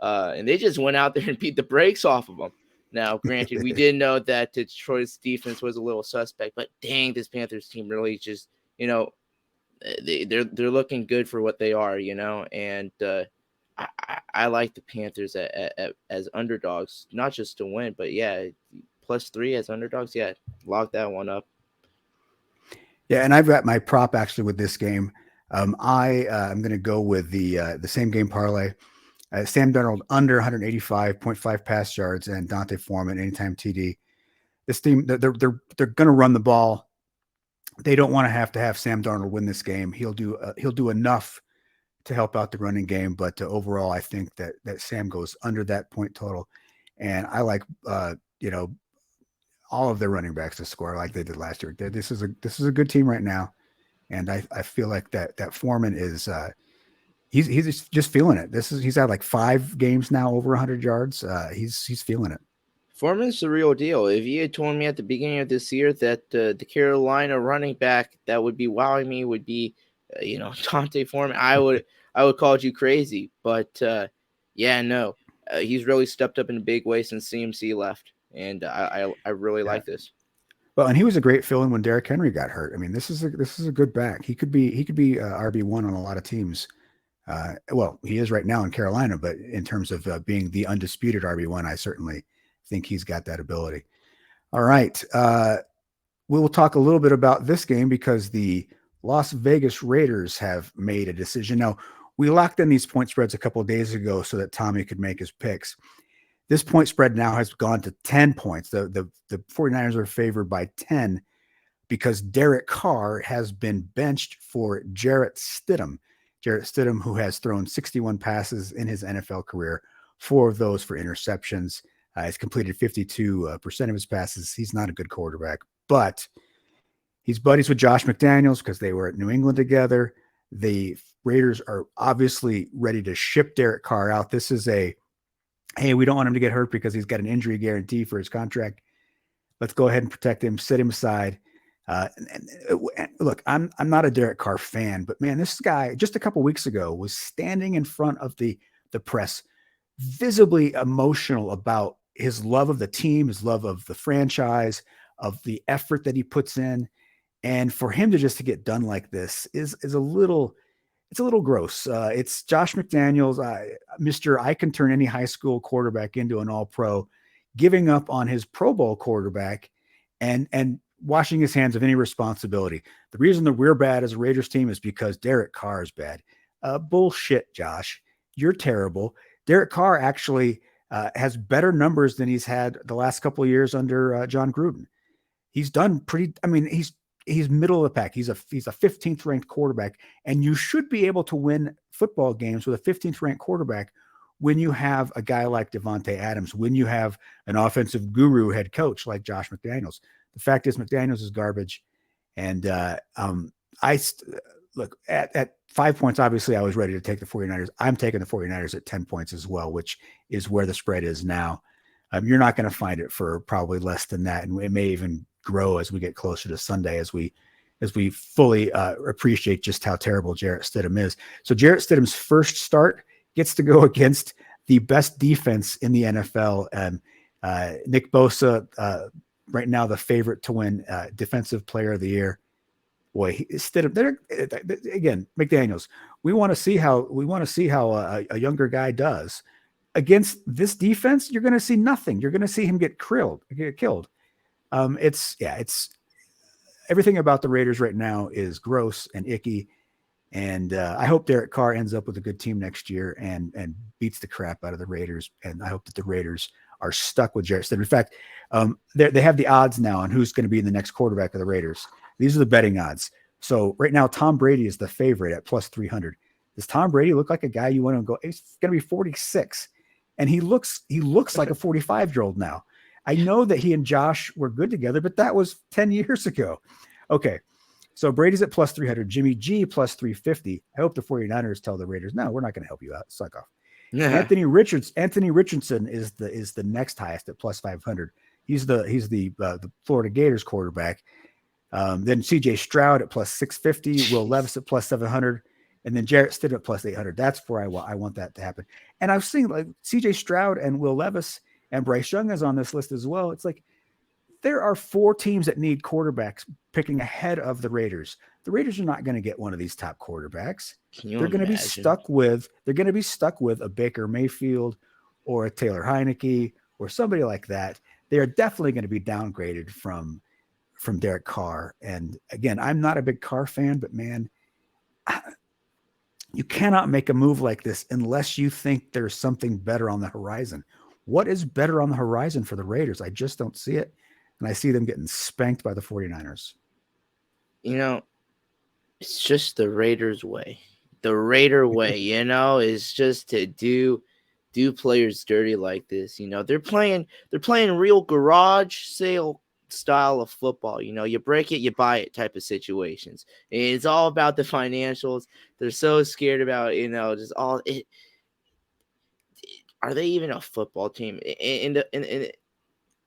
And they just went out there and beat the brakes off of them. Now, granted, we did know that Detroit's defense was a little suspect, but dang, this Panthers team really just, they're looking good for what they are, and I like the Panthers as underdogs, not just to win, but yeah, +3 as underdogs. Yeah, lock that one up. Yeah, and I've got my prop actually with this game. I'm going to go with the same game parlay. Sam Darnold under 185.5 pass yards and Dante Foreman anytime TD. This team, they're going to run the ball. They don't want to have Sam Darnold win this game. He'll do enough to help out the running game, but overall, I think that Sam goes under that point total, and I like all of their running backs to score like they did last year. This is a good team right now, and I feel like that Foreman is he's just feeling it. He's had 5 games now over 100 yards. He's feeling it. Foreman's the real deal. If you had told me at the beginning of this year that the Carolina running back that would be wowing me would be Dante Foreman, I would called you crazy. But no, he's really stepped up in a big way since CMC left, and I really like this. Well, and he was a great fill-in when Derrick Henry got hurt. I mean, this is a good back. He could be RB1 on a lot of teams. Well, he is right now in Carolina, but in terms of being the undisputed RB1, I certainly think he's got that ability. All right. We will talk a little bit about this game because the Las Vegas Raiders have made a decision. Now, we locked in these point spreads a couple of days ago so that Tommy could make his picks. This point spread now has gone to 10 points. The 49ers are favored by 10 because Derek Carr has been benched for Jarrett Stidham. Jarrett Stidham, who has thrown 61 passes in his NFL career, 4 of those for interceptions. He's completed 52% of his passes. He's not a good quarterback, but he's buddies with Josh McDaniels because they were at New England together. The Raiders are obviously ready to ship Derek Carr out. This is hey, we don't want him to get hurt because he's got an injury guarantee for his contract. Let's go ahead and protect him, set him aside. Look, I'm not a Derek Carr fan, but man, this guy just a couple weeks ago was standing in front of the press, visibly emotional about his love of the team, his love of the franchise, of the effort that he puts in. And for him to get done like this is a little gross. It's Josh McDaniels, Mr. I can turn any high school quarterback into an all-pro, giving up on his Pro Bowl quarterback and washing his hands of any responsibility. The reason that we're bad as a Raiders team is because Derek Carr is bad. Bullshit, Josh. You're terrible. Derek Carr actually has better numbers than he's had the last couple of years under John Gruden. He's done pretty. I mean, he's middle of the pack. He's a 15th ranked quarterback, and you should be able to win football games with a 15th ranked quarterback when you have a guy like Devontae Adams, when you have an offensive guru head coach like Josh McDaniels. The fact is McDaniels is garbage. And look at 5 points. Obviously I was ready to take the 49ers. I'm taking the 49ers at 10 points as well, which is where the spread is now. You're not going to find it for probably less than that. And it may even grow as we get closer to Sunday, as we fully appreciate just how terrible Jarrett Stidham is. So Jarrett Stidham's first start gets to go against the best defense in the NFL. And Nick Bosa, right now the favorite to win Defensive Player of the Year. Boy, Stidham. Again, McDaniels. We want to see how a younger guy does against this defense. You're going to see nothing. You're going to see him get killed. It's everything about the Raiders right now is gross and icky. And I hope Derek Carr ends up with a good team next year and beats the crap out of the Raiders. And I hope that the Raiders are stuck with Jarrett Stidham. In fact, they have the odds now on who's going to be the next quarterback of the Raiders. These are the betting odds. So right now, Tom Brady is the favorite at plus 300. Does Tom Brady look like a guy you want to go? He's going to be 46, and he looks like a 45-year-old now. I know that he and Josh were good together, but that was 10 years ago. Okay, so Brady's at plus 300. Jimmy G plus 350. I hope the 49ers tell the Raiders, no, we're not going to help you out. Suck off. Yeah. Anthony Richardson is the next highest at plus 500. He's the Florida Gators quarterback. Then CJ Stroud at plus 650, Will Levis at plus 700, and then Jarrett Stidham at plus 800. That's where I want that to happen. And I've seen like CJ Stroud and Will Levis and Bryce Young is on this list as well. It's like there are 4 teams that need quarterbacks picking ahead of the Raiders. The Raiders are not going to get one of these top quarterbacks. They're going to be stuck with a Baker Mayfield or a Taylor Heineke or somebody like that. They are definitely going to be downgraded from Derek Carr. And again, I'm not a big Carr fan, but man, you cannot make a move like this unless you think there's something better on the horizon. What is better on the horizon for the Raiders? I just don't see it. And I see them getting spanked by the 49ers. It's just the Raiders way. The Raider way, is just to do players dirty like this. They're playing real garage sale style of football. You break it, you buy it type of situations. And it's all about the financials. They're so scared about, just all it. Are they even a football team? And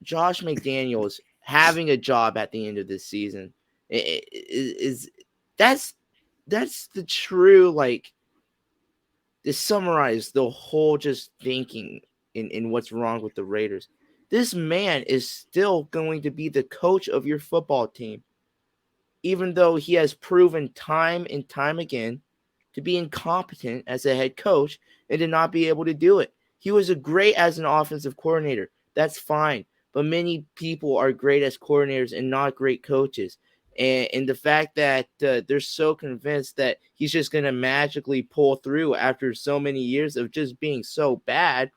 Josh McDaniels having a job at the end of this season that's the true, to summarize the whole just thinking in what's wrong with the Raiders. This man is still going to be the coach of your football team, even though he has proven time and time again to be incompetent as a head coach and to not be able to do it. He was great as an offensive coordinator. That's fine. But many people are great as coordinators and not great coaches. And the fact that they're so convinced that he's just going to magically pull through after so many years of just being so bad,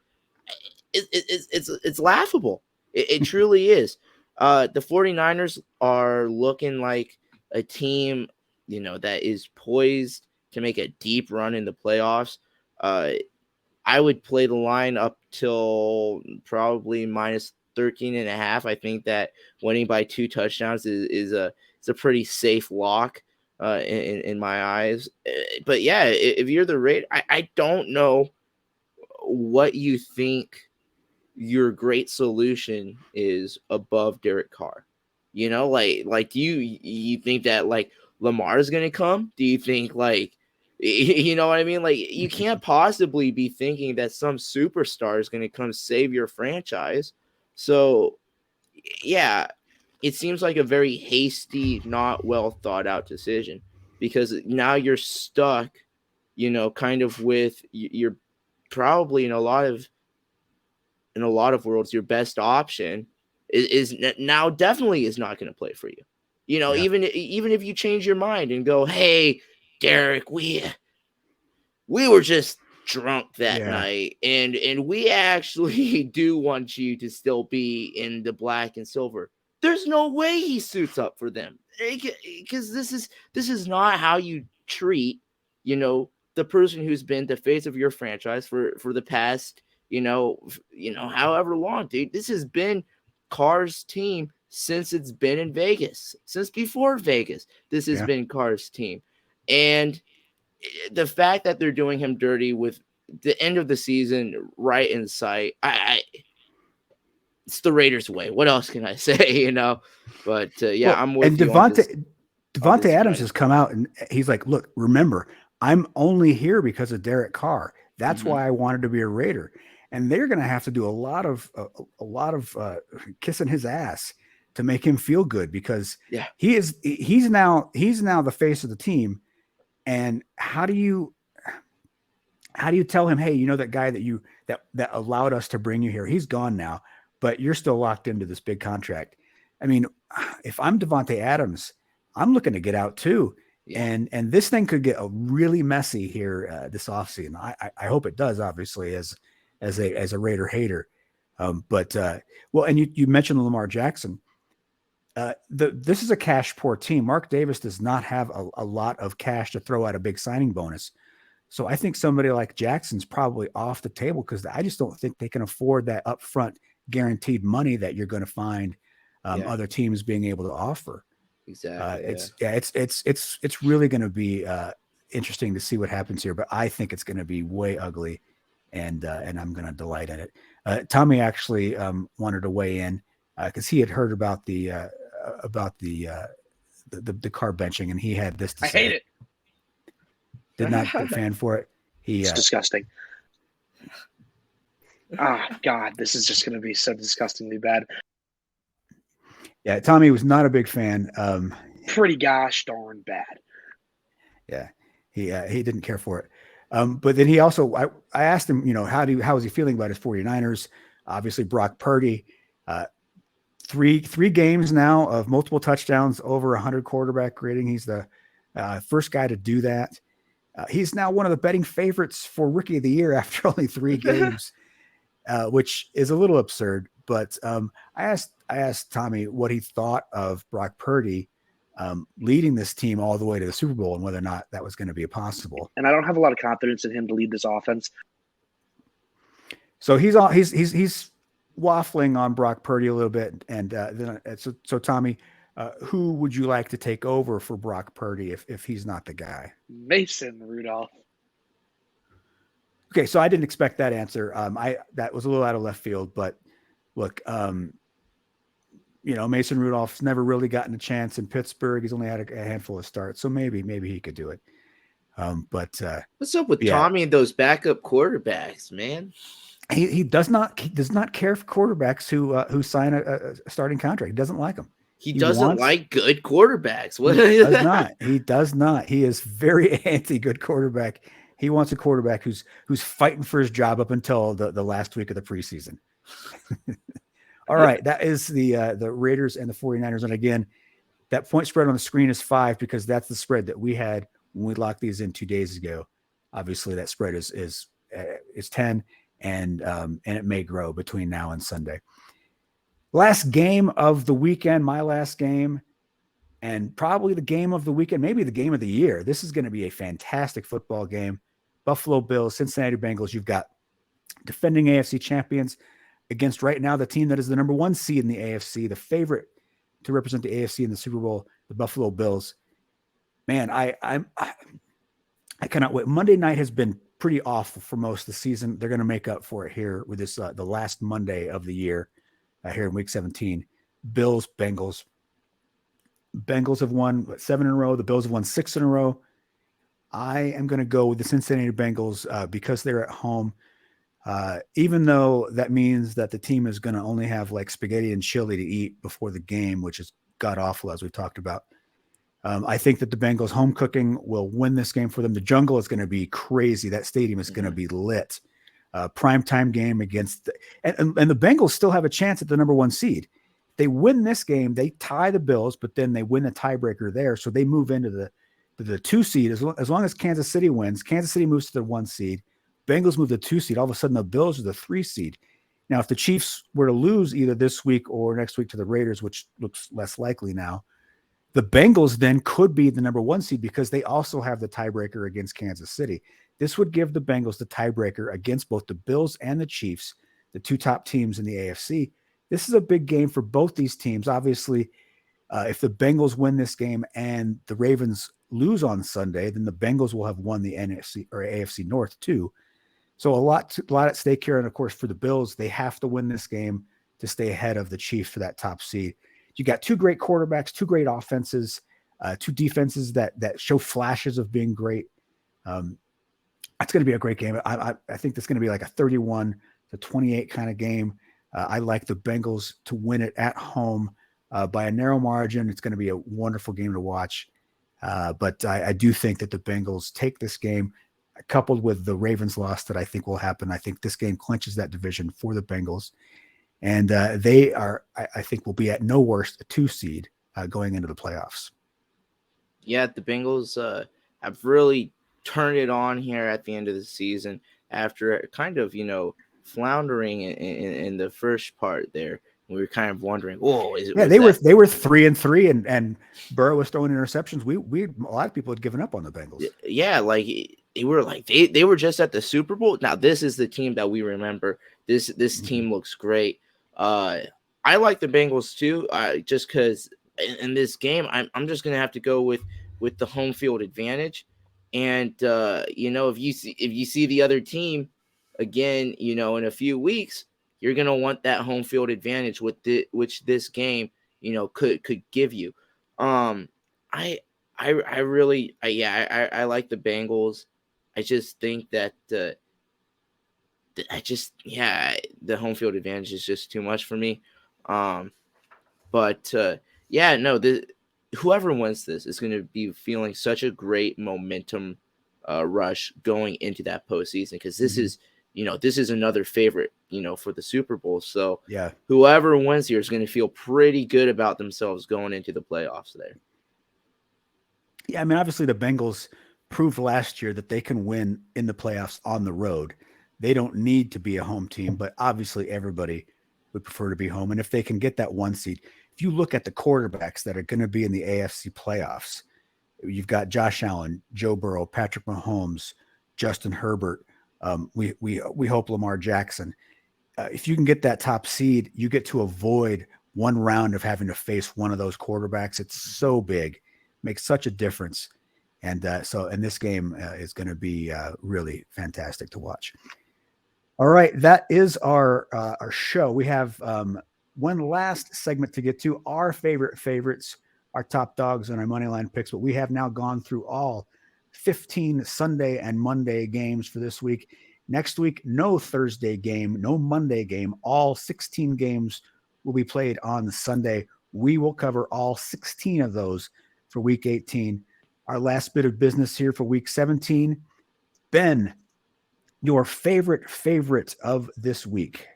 it's laughable. It truly is. The 49ers are looking like a team, that is poised to make a deep run in the playoffs. I would play the line up till probably minus 13.5. I think that winning by 2 touchdowns is a pretty safe lock in my eyes. But yeah, if you're the Raiders, I don't know what you think your great solution is above Derek Carr. Like do you think that like Lamar is gonna come? Do you think like you know what I mean? Like you can't possibly be thinking that some superstar is gonna come save your franchise. So yeah, it seems like a very hasty, not well thought out decision because now you're stuck, kind of with you're probably in a lot of worlds, your best option is now definitely is not going to play for you. Yeah. Even if you change your mind and go, hey, Derek, we were just drunk that night, and we actually do want you to still be in the black and silver. There's no way he suits up for them because this is not how you treat, the person who's been the face of your franchise for the past, however long, dude. This has been Carr's team since it's been in Vegas, since before Vegas. This has been Carr's team, and the fact that they're doing him dirty with the end of the season right in sight, it's the Raiders' way. What else can I say? But I'm with and you. Devontae Adams has come out and he's like, look, remember, I'm only here because of Derek Carr. That's why I wanted to be a Raider. And they're going to have to do a lot of kissing his ass to make him feel good because he's now the face of the team. And how do you tell him, hey, that guy that allowed us to bring you here, he's gone now, but you're still locked into this big contract. I mean, if I'm Devontae Adams, I'm looking to get out too. Yeah. And this thing could get really messy here this offseason. I hope it does, obviously, as a Raider hater. And you mentioned Lamar Jackson. This is a cash poor team. Mark Davis does not have a lot of cash to throw out a big signing bonus. So I think somebody like Jackson's probably off the table because I just don't think they can afford that upfront guaranteed money that you're going to find other teams being able to offer. Exactly. It's really going to be interesting to see what happens here, but I think it's going to be way ugly, and I'm going to delight in it. Tommy actually wanted to weigh in because he had heard about the car benching, and he had this to say. I hate it. Did not get a fan for it. It's disgusting. God, this is just going to be so disgustingly bad. Yeah, Tommy was not a big fan. Pretty gosh darn bad. Yeah, he didn't care for it. But then he also, I asked him, how is he feeling about his 49ers? Obviously, Brock Purdy, three games now of multiple touchdowns, over 100 quarterback rating. He's the first guy to do that. He's now one of the betting favorites for Rookie of the Year after only 3 games, which is a little absurd. But I asked Tommy what he thought of Brock Purdy leading this team all the way to the Super Bowl and whether or not that was going to be possible. And I don't have a lot of confidence in him to lead this offense. So he's waffling on Brock Purdy a little bit. And so Tommy, who would you like to take over for Brock Purdy if he's not the guy? Mason Rudolph. Okay, so I didn't expect that answer. That was a little out of left field, but look, Mason Rudolph's never really gotten a chance in Pittsburgh. He's only had a handful of starts, so maybe he could do it. But what's up with Tommy and those backup quarterbacks, man? He does not care for quarterbacks who sign a starting contract. He doesn't like them. He doesn't like good quarterbacks. What? He does not. He is very anti good quarterback. He wants a quarterback who's fighting for his job up until the last week of the preseason. All right, that is the Raiders and the 49ers. And again, That point spread on the screen is 5 because that's the spread that we had when we locked these in 2 days ago. Obviously, that spread is 10, and it may grow between now and Sunday. Last game of the weekend, my last game, and probably the game of the weekend, maybe the game of the year. This is going to be a fantastic football game. Buffalo Bills, Cincinnati Bengals. You've got defending AFC champions against right now the team that is the number 1 seed in the AFC, the favorite to represent the AFC in the Super Bowl, the Buffalo Bills. Man, I cannot wait. Monday night has been pretty awful for most of the season. They're going to make up for it here with this the last Monday of the year here in Week 17. Bills, Bengals. Bengals have won 7 in a row. The Bills have won 6 in a row. I am going to go with the Cincinnati Bengals because they're at home. Even though that means that the team is going to only have like spaghetti and chili to eat before the game, which is god awful, as we talked about. I think that the Bengals home cooking will win this game for them. The jungle is going to be crazy. That stadium is going to be lit. Primetime game against and the Bengals still have a chance at the number 1 seed. They win this game, they tie the Bills, but then they win the tiebreaker there. So they move into the 2 seed. As long as Kansas City wins, Kansas City moves to the 1 seed. Bengals move to 2 seed. All of a sudden, the Bills are the 3 seed. Now, if the Chiefs were to lose either this week or next week to the Raiders, which looks less likely now, the Bengals then could be the number 1 seed because they also have the tiebreaker against Kansas City. This would give the Bengals the tiebreaker against both the Bills and the Chiefs, the 2 top teams in the AFC. This is a big game for both these teams. Obviously, if the Bengals win this game and the Ravens lose on Sunday, then the Bengals will have won the NFC or AFC North too. So a lot at stake here. And of course, for the Bills, they have to win this game to stay ahead of the Chiefs for that top seed. You got 2 great quarterbacks, 2 great offenses, 2 defenses that show flashes of being great. It's going to be a great game. I think it's going to be like a 31-28 kind of game. I like the Bengals to win it at home by a narrow margin. It's going to be a wonderful game to watch. But I do think that the Bengals take this game, coupled with the Ravens loss that I think will happen. I think this game clinches that division for the Bengals. And they are, I think, will be at no worst a 2 seed going into the playoffs. Yeah, the Bengals have really turned it on here at the end of the season after kind of, floundering in the first part there. We were kind of wondering, they were 3-3 and Burrow was throwing interceptions. We a lot of people had given up on the Bengals. Yeah, they were just at the Super Bowl. Now this is the team that we remember. This team looks great. I like the Bengals too. Just because in this game, I'm just gonna have to go with the home field advantage. And if you see the other team again, in a few weeks, you're gonna want that home field advantage which this game, could give you. I really like the Bengals. I just think that the home field advantage is just too much for me. Whoever wins this is going to be feeling such a great momentum rush going into that postseason, because this is another favorite, for the Super Bowl. So yeah, whoever wins here is going to feel pretty good about themselves going into the playoffs there. Yeah, I mean, obviously the Bengals proved last year that they can win in the playoffs on the road. They don't need to be a home team, but obviously everybody would prefer to be home. And if they can get that 1 seed, if you look at the quarterbacks that are going to be in the AFC playoffs, you've got Josh Allen, Joe Burrow, Patrick Mahomes, Justin Herbert. We hope Lamar Jackson. If you can get that top seed, you get to avoid 1 round of having to face one of those quarterbacks. It's so big, makes such a difference. And this game is going to be really fantastic to watch. All right, that is our show. We have one last segment to get to, our favorites, our top dogs, and our money line picks. But we have now gone through all 15 Sunday and Monday games for this week. Next week, no Thursday game, no Monday game. All 16 games will be played on Sunday. We will cover all 16 of those for Week 18. Our last bit of business here for Week 17. Ben, your favorite of this week?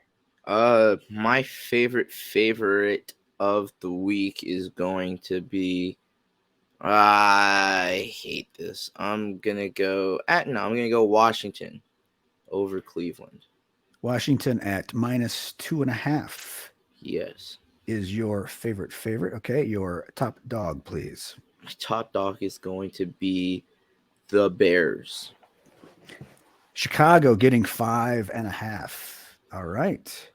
My favorite of the week is going to be. I hate this. I'm gonna go Washington over Cleveland. Washington at -2.5 Yes. is your favorite. Okay, your top dog, please. My top dog is going to be the Bears. Chicago getting 5.5. All right.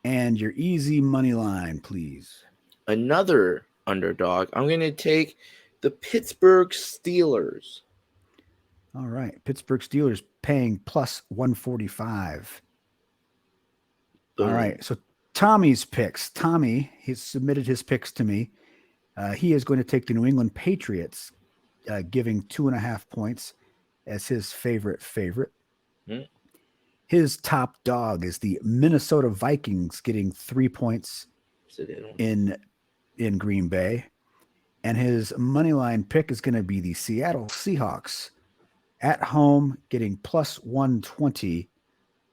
And your easy money line, please. Another underdog. I'm going to take the Pittsburgh Steelers. All right. Pittsburgh Steelers paying +145. All right. So Tommy's picks. Tommy, he's submitted his picks to me. He is going to take the New England Patriots, giving 2.5 points as his favorite. Hmm. His top dog is the Minnesota Vikings, getting 3 points in Green Bay. And his money line pick is going to be the Seattle Seahawks at home, getting +120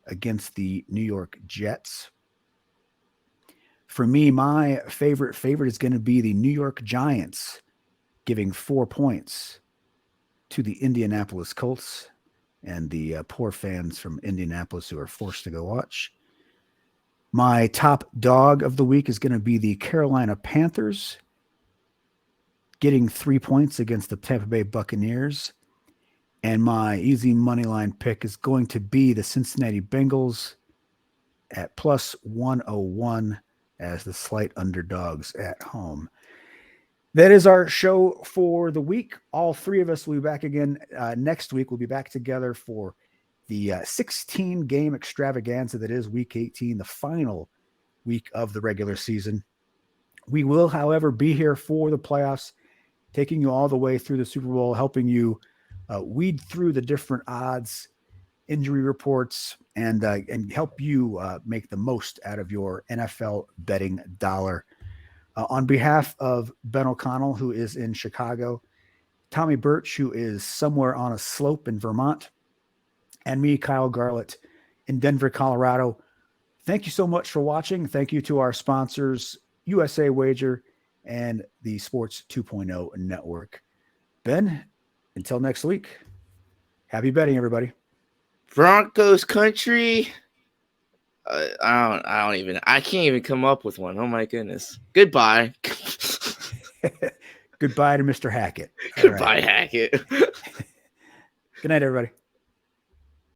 against the New York Jets. For me, my favorite is going to be the New York Giants, giving 4 points to the Indianapolis Colts and the poor fans from Indianapolis who are forced to go watch. My top dog of the week is going to be the Carolina Panthers, getting 3 points against the Tampa Bay Buccaneers. And my easy money line pick is going to be the Cincinnati Bengals at +101 as the slight underdogs at home. That is our show for the week. All three of us will be back again next week. We'll be back together for the 16-game extravaganza that is Week 18, the final week of the regular season. We will, however, be here for the playoffs, taking you all the way through the Super Bowl, helping you weed through the different odds, injury reports, and help you make the most out of your NFL betting dollar. On behalf of Ben O'Connell, who is in Chicago, Tommy Birch, who is somewhere on a slope in Vermont, and me, Kyle Garlett, in Denver, Colorado, thank you so much for watching. Thank you to our sponsors, USA Wager and the Sports 2.0 Network. Ben, until next week, happy betting, everybody. Broncos country. I can't even come up with one. Oh my goodness. Goodbye. Goodbye to Mr. Hackett. Goodbye, Hackett. Good night, everybody.